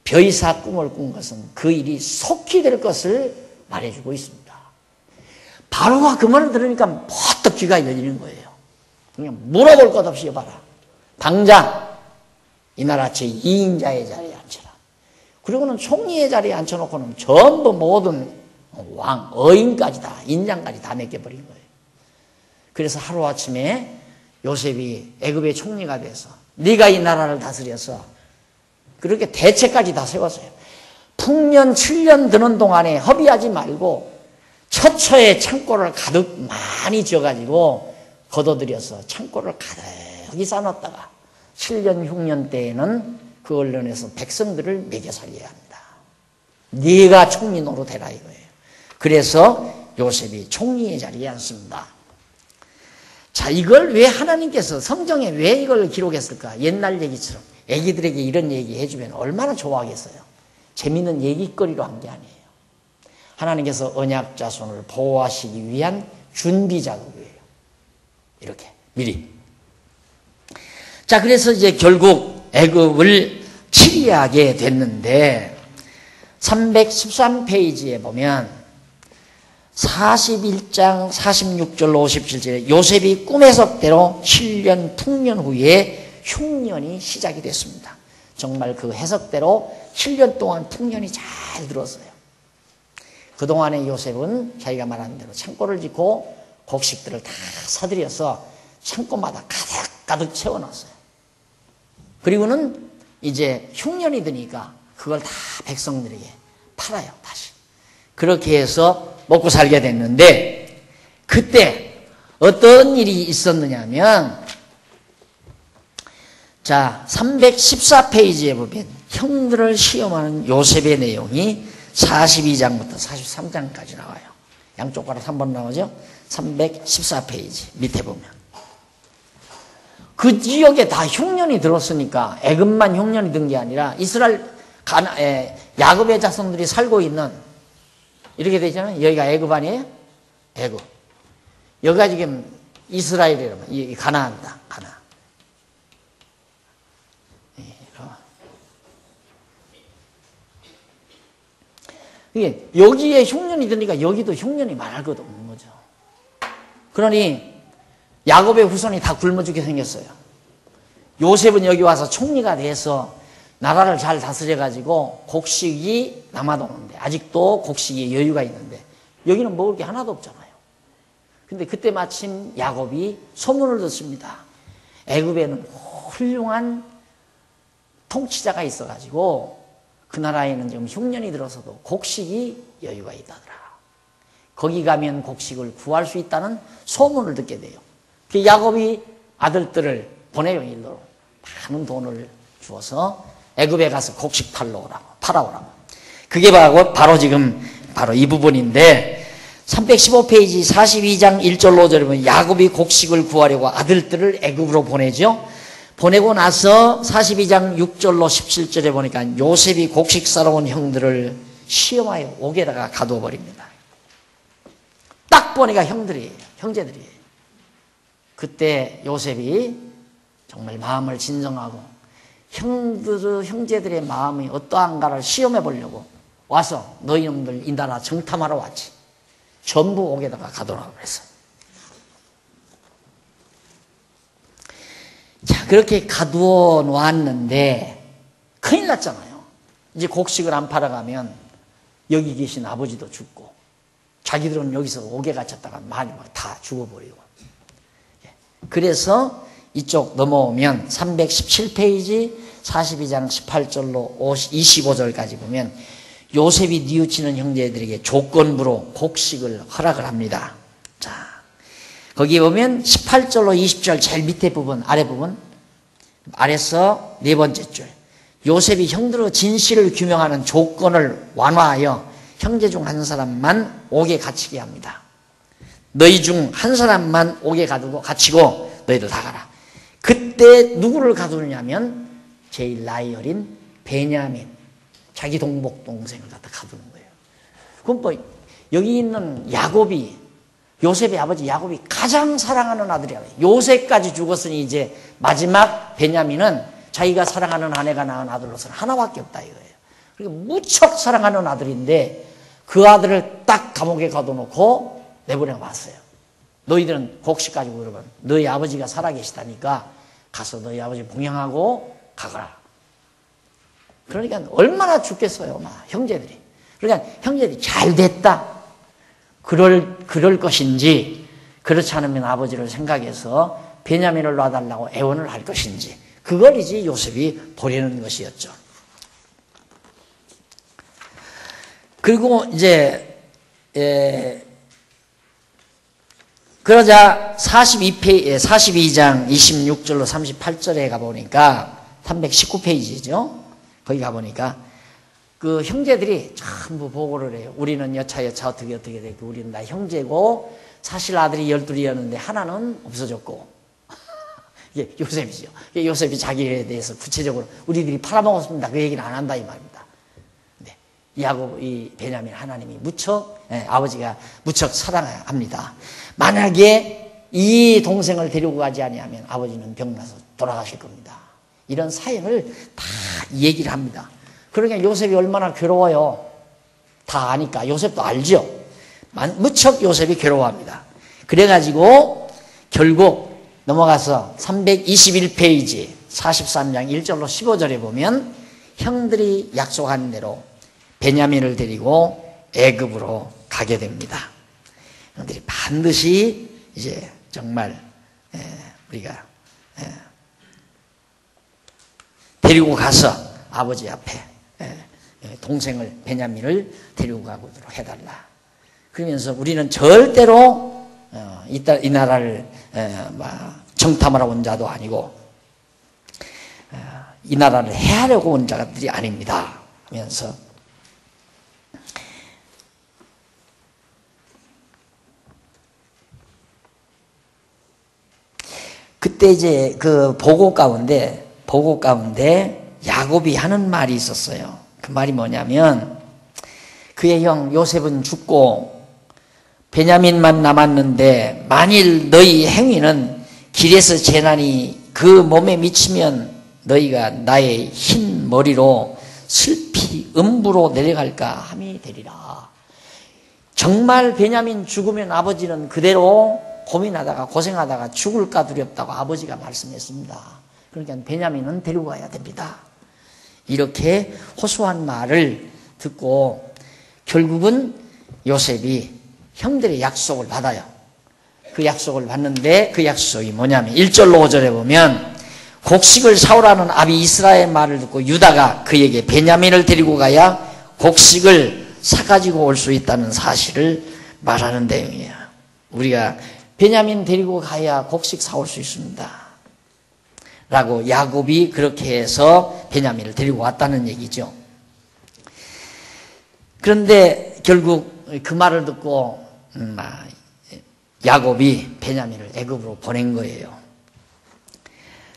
벼이사 꿈을 꾼 것은 그 일이 속히 될 것을 말해주고 있습니다. 바로가 그 말을 들으니까 퍼뜩 귀가 열리는 거예요. 그냥 물어볼 것 없이 여봐라. 당장 이 나라 제2인자의 자리에 앉혀라. 그리고는 총리의 자리에 앉혀놓고는 전부 모든 왕, 어인까지 다, 인장까지 다 맡겨버린 거예요. 그래서 하루아침에 요셉이 애굽의 총리가 돼서 네가 이 나라를 다스려서 그렇게 대책까지 다 세웠어요. 풍년 7년 드는 동안에 허비하지 말고 처처에 창고를 가득 많이 지어가지고 걷어들여서 창고를 가득히 쌓아놨다가 7년 흉년 때에는 그 언론에서 백성들을 먹여 살려야 합니다. 네가 총리 노릇해라 이거예요. 그래서 요셉이 총리의 자리에 앉습니다. 자, 이걸 왜 하나님께서 성경에 왜 이걸 기록했을까? 옛날 얘기처럼 애기들에게 이런 얘기 해주면 얼마나 좋아하겠어요. 재밌는 얘기거리로 한 게 아니에요. 하나님께서 언약 자손을 보호하시기 위한 준비 작업이에요. 이렇게 미리. 자, 그래서 이제 결국 애굽을 치리하게 됐는데 313페이지에 보면 41장 46절 57절에 요셉이 꿈의 해석대로 7년 풍년 후에 흉년이 시작이 됐습니다. 정말 그 해석대로 7년 동안 풍년이 잘 들었어요. 그동안에 요셉은 자기가 말한 대로 창고를 짓고 곡식들을 다 사들여서 창고마다 가득 채워놨어요. 그리고는 이제 흉년이 드니까 그걸 다 백성들에게 팔아요, 다시. 그렇게 해서 먹고 살게 됐는데, 그때 어떤 일이 있었느냐면, 자, 314페이지에 보면 형들을 시험하는 요셉의 내용이 42장부터 43장까지 나와요. 양쪽 가로 3번 나오죠? 314페이지 밑에 보면. 그 지역에 다 흉년이 들었으니까 애굽만 흉년이 든 게 아니라 이스라엘 야곱의 자손들이 살고 있는 이렇게 되잖아요. 여기가 애굽 아니에요? 애굽. 여기가 지금 이스라엘이라면 이 가나안 땅, 가나안. 이게 여기에 흉년이 드니까 여기도 흉년이 말할 것도 없는 거죠. 그러니 야곱의 후손이 다 굶어 죽게 생겼어요. 요셉은 여기 와서 총리가 돼서 나라를 잘 다스려가지고 곡식이 남아도는데, 아직도 곡식이 여유가 있는데 여기는 먹을 게 하나도 없잖아요. 근데 그때 마침 야곱이 소문을 듣습니다. 애굽에는 훌륭한 통치자가 있어가지고 그 나라에는 지금 흉년이 들어서도 곡식이 여유가 있다더라. 거기 가면 곡식을 구할 수 있다는 소문을 듣게 돼요. 그 야곱이 아들들을 보내요. 일로 많은 돈을 주어서 애굽에 가서 곡식 팔아오라고. 그게 바로 지금 바로 이 부분인데, 315페이지 42장 1절 5절에 보면 야곱이 곡식을 구하려고 아들들을 애굽으로 보내죠. 보내고 나서 42장 6절로 17절에 보니까 요셉이 곡식 사러 온 형들을 시험하여 옥에다가 가두어 버립니다. 딱 보니까 형제들이에요. 그때 요셉이 정말 마음을 진정하고 형제들의 마음이 어떠한가를 시험해 보려고 와서 너희 놈들 이 나라 정탐하러 왔지. 전부 옥에다가 가두라고 그랬어요. 자, 그렇게 가두어 놓았는데 큰일 났잖아요. 이제 곡식을 안 팔아가면 여기 계신 아버지도 죽고 자기들은 여기서 옥에 갇혔다가 많이 막 다 죽어버리고. 그래서 이쪽 넘어오면 317페이지 42장 18절로 25절까지 보면 요셉이 뉘우치는 형제들에게 조건부로 곡식을 허락을 합니다. 자, 거기 보면 18절로 20절 제일 밑에 부분, 아래 부분, 아래서 네 번째 줄. 요셉이 형들의 진실을 규명하는 조건을 완화하여 형제 중 한 사람만 옥에 갇히게 합니다. 너희 중 한 사람만 옥에 갇히고 너희들 다 가라. 그때 누구를 가두느냐면 제일 나이 어린 베냐민, 자기 동복 동생을 갖다 가두는 거예요. 그럼 뭐 여기 있는 야곱이, 요셉의 아버지 야곱이 가장 사랑하는 아들이야. 요셉까지 죽었으니 이제 마지막 베냐민은 자기가 사랑하는 아내가 낳은 아들로서는 하나밖에 없다 이거예요. 그리고 무척 사랑하는 아들인데 그 아들을 딱 감옥에 가둬놓고 내보내 봤어요. 너희들은 곡식 가지고 그러면 너희 아버지가 살아계시다니까 가서 너희 아버지 봉양하고 가거라. 그러니까 얼마나 죽겠어요, 막 형제들이. 그러니까 형제들이 잘 됐다. 그럴 것인지, 그렇지 않으면 아버지를 생각해서 베냐민을 놔달라고 애원을 할 것인지, 그걸 이제 요셉이 보려는 것이었죠. 그리고 이제 그러자 42장 26절로 38절에 가보니까 319페이지죠. 거기 가보니까 그 형제들이 전부 보고를 해요. 우리는 여차 어떻게 됐고 우리는 다 형제고 사실 아들이 12이었는데 하나는 없어졌고 이게 요셉이죠. 요셉이 자기에 대해서 구체적으로 우리들이 팔아먹었습니다. 그 얘기는 안 한다 이 말입니다. 이 베냐민 하나님이 무척 아버지가 무척 사랑합니다. 만약에 이 동생을 데리고 가지 아니하면 아버지는 병나서 돌아가실 겁니다. 이런 사연을 다 얘기를 합니다. 그러니까 요셉이 얼마나 괴로워요. 다 아니까 요셉도 알죠. 무척 요셉이 괴로워합니다. 그래가지고 결국 넘어가서 321페이지 43장 1절로 15절에 보면 형들이 약속한 대로 베냐민을 데리고 애굽으로 가게 됩니다. 형들이 반드시 이제 정말 우리가 데리고 가서 아버지 앞에 동생을 베냐민을 데리고 가도록 해달라. 그러면서 우리는 절대로 이 나라를 정탐하러 온 자도 아니고 이 나라를 해하려고 온 자들이 아닙니다 하면서 그때 이제 그 보고 가운데 야곱이 하는 말이 있었어요. 그 말이 뭐냐면 그의 형 요셉은 죽고 베냐민만 남았는데 만일 너희 행위는 길에서 재난이 그 몸에 미치면 너희가 나의 흰 머리로 슬피 음부로 내려갈까 함이 되리라. 정말 베냐민 죽으면 아버지는 그대로 고민하다가 고생하다가 죽을까 두렵다고 아버지가 말씀했습니다. 그러니까 베냐민은 데리고 가야 됩니다. 이렇게 호소한 말을 듣고 결국은 요셉이 형들의 약속을 받아요. 그 약속을 받는데 그 약속이 뭐냐면 1절로 5절에 보면 곡식을 사오라는 아비 이스라엘 말을 듣고 유다가 그에게 베냐민을 데리고 가야 곡식을 사가지고 올 수 있다는 사실을 말하는 내용이에요. 우리가 베냐민 데리고 가야 곡식 사올 수 있습니다 라고 야곱이 그렇게 해서 베냐민을 데리고 왔다는 얘기죠. 그런데 결국 그 말을 듣고 야곱이 베냐민을 애굽으로 보낸 거예요.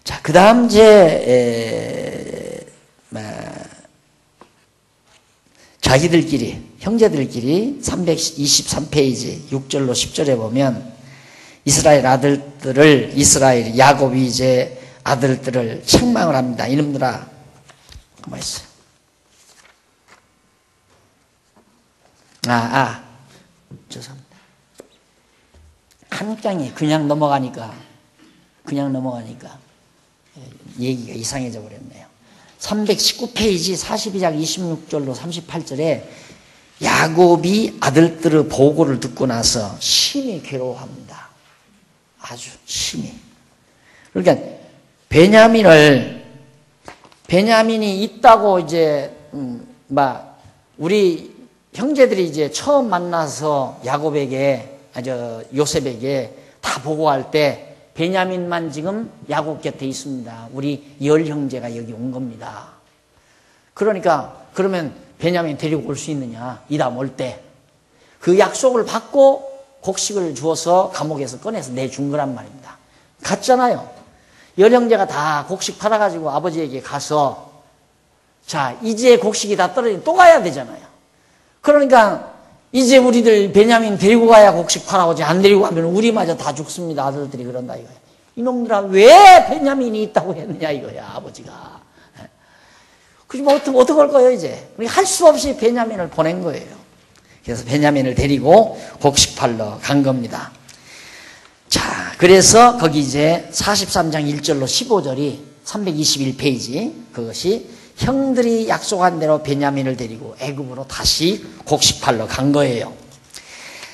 자, 그 다음 자기들끼리 형제들끼리 323페이지 6절로 10절에 보면 야곱이 이제 아들들을 책망을 합니다. 이놈들아, 가만히 있어요. 죄송합니다. 한 장이 그냥 넘어가니까 얘기가 이상해져 버렸네요. 319페이지 42장 26절로 38절에 야곱이 아들들의 보고를 듣고 나서 심히 괴로워합니다. 아주 심히. 그러니까 베냐민이 있다고 이제 우리 형제들이 이제 처음 만나서 요셉에게 다 보고할 때 베냐민만 지금 야곱 곁에 있습니다. 우리 열 형제가 여기 온 겁니다. 그러면 베냐민 데리고 올 수 있느냐? 이다음 올 때. 그 약속을 받고 곡식을 주어서 감옥에서 꺼내서 내준 거란 말입니다. 갔잖아요. 열 형제가 다 곡식 팔아가지고 아버지에게 가서 자, 이제 곡식이 다 떨어지면 또 가야 되잖아요. 그러니까 이제 우리들 베냐민 데리고 가야 곡식 팔아오지 안 데리고 가면 우리마저 다 죽습니다. 아들들이 그런다 이거야. 이놈들아 왜 베냐민이 있다고 했느냐 이거야 아버지가. 그럼 어떻게 할 거예요 이제. 할 수 없이 베냐민을 보낸 거예요. 그래서 베냐민을 데리고 곡식 팔러 간 겁니다. 자, 그래서 거기 이제 43장 1절로 15절이 321페이지 그것이 형들이 약속한 대로 베냐민을 데리고 애굽으로 다시 곡식 팔러 간 거예요.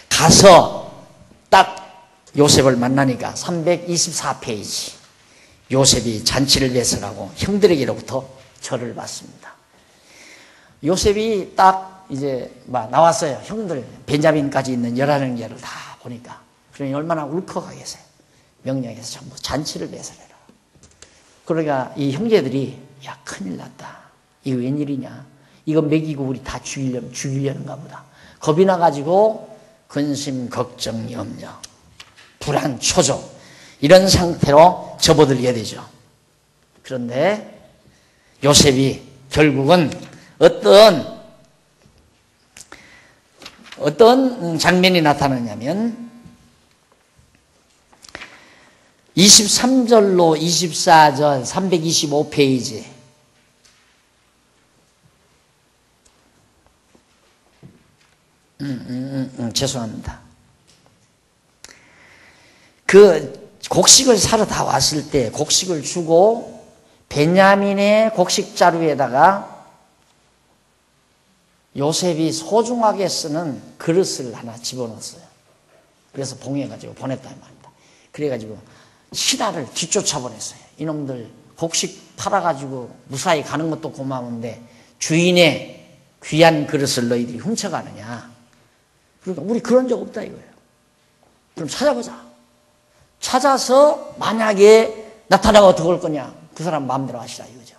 가서 딱 요셉을 만나니까 324페이지 요셉이 잔치를 예설하고 형들에게로부터 절을 받습니다. 요셉이 딱 이제 나왔어요. 형들 베냐민까지 있는 11형제를 다 보니까 그러니 얼마나 울컥하겠어요. 명령해서 전부 잔치를 예설해라. 그러니까 이 형제들이 야 큰일 났다. 이거 웬일이냐. 이거 먹이고 우리 다 죽이려는가 보다. 겁이 나가지고 근심, 걱정, 염려, 불안, 초조 이런 상태로 접어들게 되죠. 그런데 요셉이 결국은 어떤 장면이 나타나냐면 23절로 24절 325페이지 죄송합니다. 그 곡식을 사러 다 왔을 때 곡식을 주고 베냐민의 곡식 자루에다가 요셉이 소중하게 쓰는 그릇을 하나 집어넣었어요. 그래서 봉해가지고 보냈다 이 말입니다. 그래가지고 신하를 뒤쫓아 보냈어요. 이놈들 곡식 팔아가지고 무사히 가는 것도 고마운데 주인의 귀한 그릇을 너희들이 훔쳐가느냐. 그러니까 우리 그런 적 없다 이거예요. 그럼 찾아보자. 찾아서 만약에 나타나가 어떻게 할 거냐. 그 사람 마음대로 하시라 이거죠.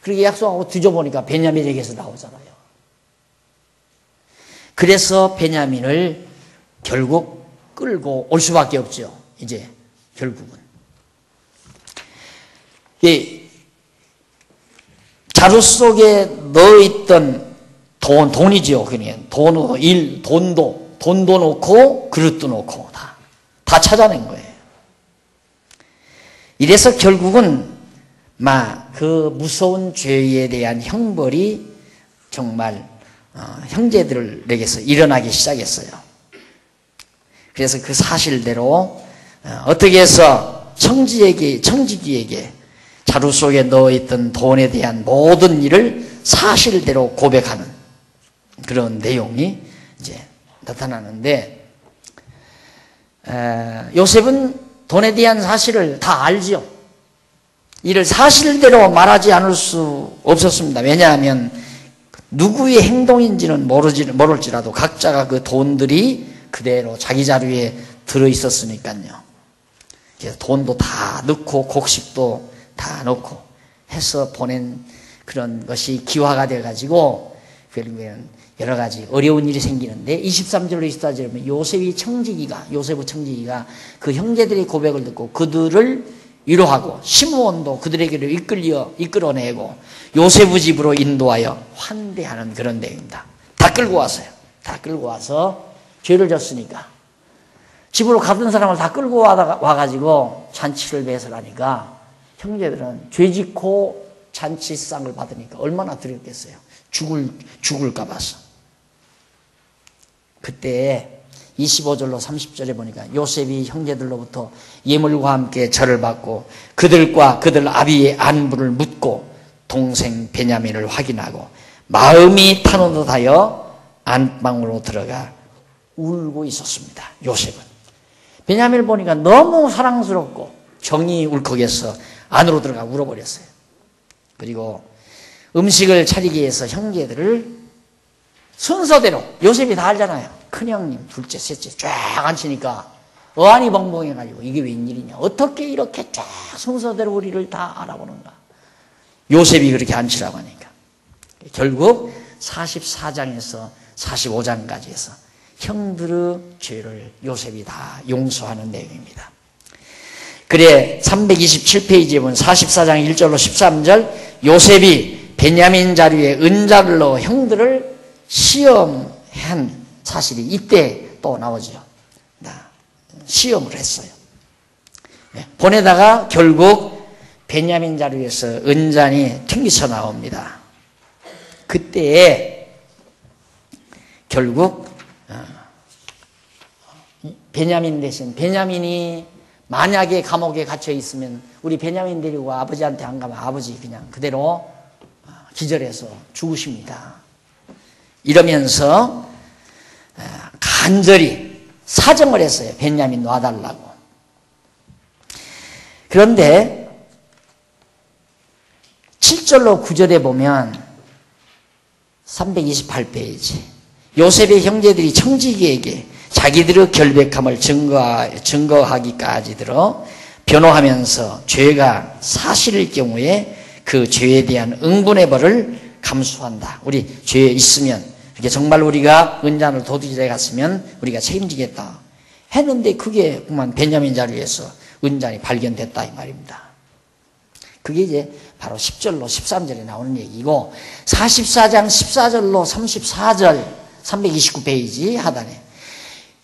그렇게 약속하고 뒤져보니까 베냐민에게서 나오잖아요. 그래서 베냐민을 결국 끌고 올 수밖에 없죠. 이제 결국은. 이 자루 속에 넣어있던 돈이지요. 그냥 돈도 놓고 그릇도 놓고 다 찾아낸 거예요. 이래서 결국은 그 무서운 죄에 대한 형벌이 정말 형제들에게서 일어나기 시작했어요. 그래서 그 사실대로 어떻게 해서 청지기에게 자루 속에 넣어있던 돈에 대한 모든 일을 사실대로 고백하는 그런 내용이 이제 나타나는데, 요셉은 돈에 대한 사실을 다 알지요. 이를 사실대로 말하지 않을 수 없었습니다. 왜냐하면 누구의 행동인지는 모를지라도 각자가 그 돈들이 그대로 자기 자루에 들어있었으니까요. 그래서 돈도 다 넣고 곡식도 다 넣고 해서 보낸 그런 것이 기화가 돼가지고 결국에는 여러 가지 어려운 일이 생기는데 23절로 24절에 보면 요셉의 청지기가 그 형제들의 고백을 듣고 그들을 위로하고 시므온도 그들에게로 이끌어내고 요셉의 집으로 인도하여 환대하는 그런 내용입니다. 다 끌고 왔어요. 다 끌고 와서 죄를 졌으니까 집으로 가던 사람을 다 끌고 와가지고 잔치를 배설하니까 형제들은 죄 짓고 잔치상을 받으니까 얼마나 두렵겠어요. 죽을까 봐서. 그때 25절로 30절에 보니까 요셉이 형제들로부터 예물과 함께 절을 받고 그들과 그들 아비의 안부를 묻고 동생 베냐민을 확인하고 마음이 탄호하여 안방으로 들어가 울고 있었습니다. 요셉은. 베냐민을 보니까 너무 사랑스럽고 정이 울컥해서 안으로 들어가 울어버렸어요. 그리고 음식을 차리기 위해서 형제들을 순서대로 요셉이 다 알잖아요. 큰형님, 둘째, 셋째 쫙 앉히니까 어안이 벙벙해가지고 이게 웬일이냐. 어떻게 이렇게 쫙 순서대로 우리를 다 알아보는가. 요셉이 그렇게 앉히라고 하니까. 결국 44장에서 45장까지 해서 형들의 죄를 요셉이 다 용서하는 내용입니다. 그래 327페이지에 보면 44장 1절로 13절 요셉이 베냐민 자루에 은자를 넣어 형들을 시험한 사실이 이때 또 나오죠. 시험을 했어요. 보내다가 결국 베냐민 자루에서 은잔이 튕기쳐 나옵니다. 그때에 결국 베냐민 대신 베냐민이 만약에 감옥에 갇혀 있으면 우리 베냐민 데리고 아버지한테 안 가면 아버지 그냥 그대로 기절해서 죽으십니다. 이러면서 간절히 사정을 했어요. 베냐민 놔달라고. 그런데 7절로 9절에 보면 328페이지 요셉의 형제들이 청지기에게 자기들의 결백함을 증거하기까지 들어 변호하면서 죄가 사실일 경우에 그 죄에 대한 응분의 벌을 감수한다. 우리 죄에 있으면 이렇게 정말 우리가 은잔을 도둑질해 갔으면 우리가 책임지겠다 했는데 그게 그만 베냐민 자루에서 은잔이 발견됐다 이 말입니다. 그게 이제 바로 10절로 13절에 나오는 얘기고 44장 14절로 34절 329페이지 하단에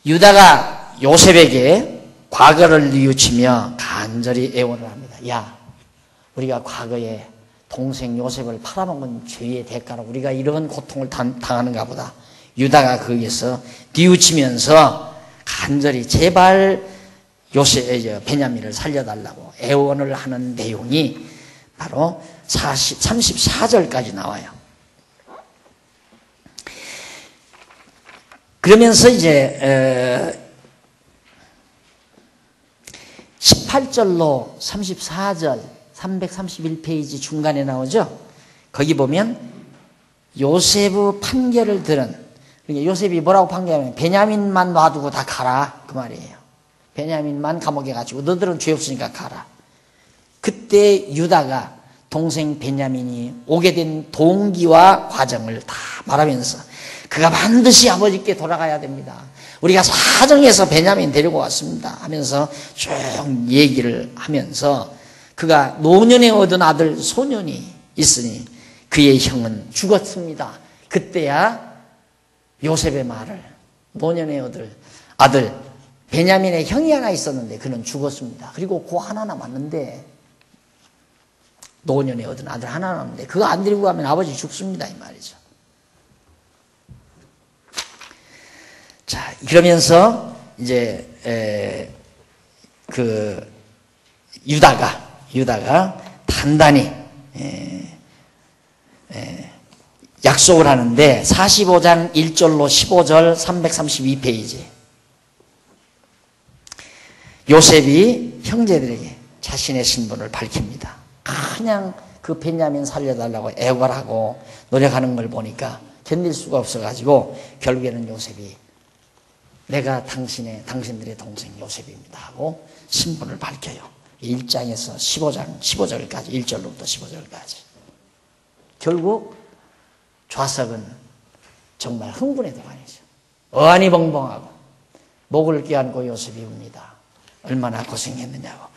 유다가 요셉에게 과거를 뉘우치며 간절히 애원을 합니다. 야, 우리가 과거에 동생 요셉을 팔아먹은 죄의 대가로 우리가 이런 고통을 당하는가 보다. 유다가 거기에서 뉘우치면서 간절히 제발 베냐민을 살려달라고 애원을 하는 내용이 바로 34절까지 나와요. 그러면서 이제 18절로 34절 331페이지 중간에 나오죠. 거기 보면 요셉의 판결을 들은, 그러니까 요셉이 뭐라고 판결하면 베냐민만 놔두고 다 가라 그 말이에요. 베냐민만 감옥에 가지고 너들은 죄 없으니까 가라. 그때 유다가 동생 베냐민이 오게 된 동기와 과정을 다 말하면서 그가 반드시 아버지께 돌아가야 됩니다. 우리가 사정해서 베냐민 데리고 왔습니다 하면서 쭉 얘기를 하면서 그가 노년에 얻은 아들 소년이 있으니 그의 형은 죽었습니다. 그때야 요셉의 말을, 노년에 얻을 아들 베냐민의 형이 하나 있었는데 그는 죽었습니다. 그리고 고 하나 남았는데, 노년에 얻은 아들 하나 남았는데 그거 안 데리고 가면 아버지 죽습니다 이 말이죠. 자, 그러면서 이제 유다가 단단히 약속을 하는데 45장 1절로 15절 332페이지 요셉이 형제들에게 자신의 신분을 밝힙니다. 그냥 그 베냐민 살려달라고 애걸하고 노력하는 걸 보니까 견딜 수가 없어가지고 결국에는 요셉이 내가 당신들의 동생 요셉입니다 하고 신분을 밝혀요. 1장에서 15절까지 1절로부터 15절까지. 결국 좌석은 정말 흥분의 도가니죠. 어안이 벙벙하고 목을 껴안고 요셉이 웁니다. 얼마나 고생했느냐고.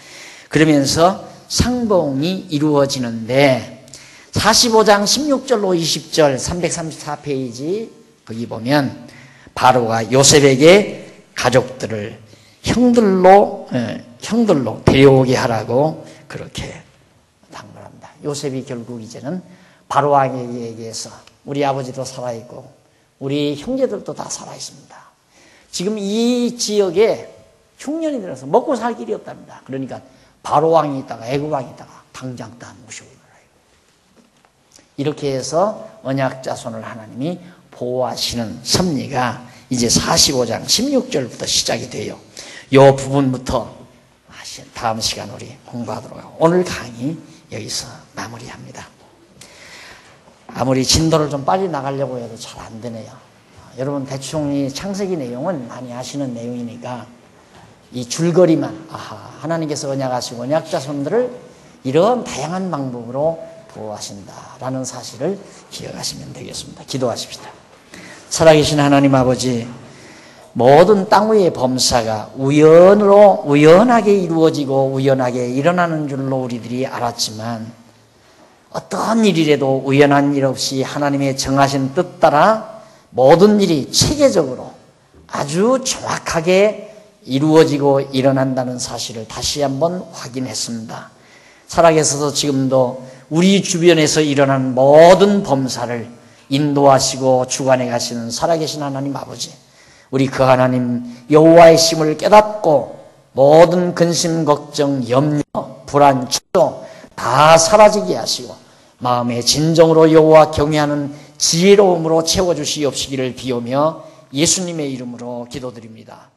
그러면서 상봉이 이루어지는데 45장 16절로 20절 334페이지 거기 보면 바로가 요셉에게 가족들을 형들로 데려오게 하라고 그렇게 당부합니다. 요셉이 결국 이제는 바로 왕에게 얘기해서 우리 아버지도 살아있고 우리 형제들도 다 살아있습니다. 지금 이 지역에 흉년이 들어서 먹고 살 길이 없답니다. 그러니까 바로 왕이 있다가 애굽 왕이 있다가 당장 다 모셔오라. 이렇게 해서 언약 자손을 하나님이 보호하시는 섭리가 이제 45장 16절부터 시작이 돼요. 이 부분부터 다음 시간 우리 공부하도록 하고 오늘 강의 여기서 마무리합니다. 아무리 진도를 좀 빨리 나가려고 해도 잘 안 되네요. 여러분 대충 이 창세기 내용은 많이 아시는 내용이니까 이 줄거리만 하나님께서 언약하시고 언약 자손들을 이런 다양한 방법으로 보호하신다라는 사실을 기억하시면 되겠습니다. 기도하십시다. 살아계신 하나님 아버지, 모든 땅 위의 범사가 우연하게 이루어지고 우연하게 일어나는 줄로 우리들이 알았지만 어떤 일이라도 우연한 일 없이 하나님의 정하신 뜻 따라 모든 일이 체계적으로 아주 정확하게 이루어지고 일어난다는 사실을 다시 한번 확인했습니다. 살아계셔서 지금도 우리 주변에서 일어나는 모든 범사를 인도하시고 주관해 가시는 살아계신 하나님 아버지, 우리 그 하나님 여호와의 심을 깨닫고 모든 근심, 걱정, 염려, 불안, 추도 다 사라지게 하시고 마음의 진정으로 여호와 경외하는 지혜로움으로 채워주시옵시기를 비오며 예수님의 이름으로 기도드립니다.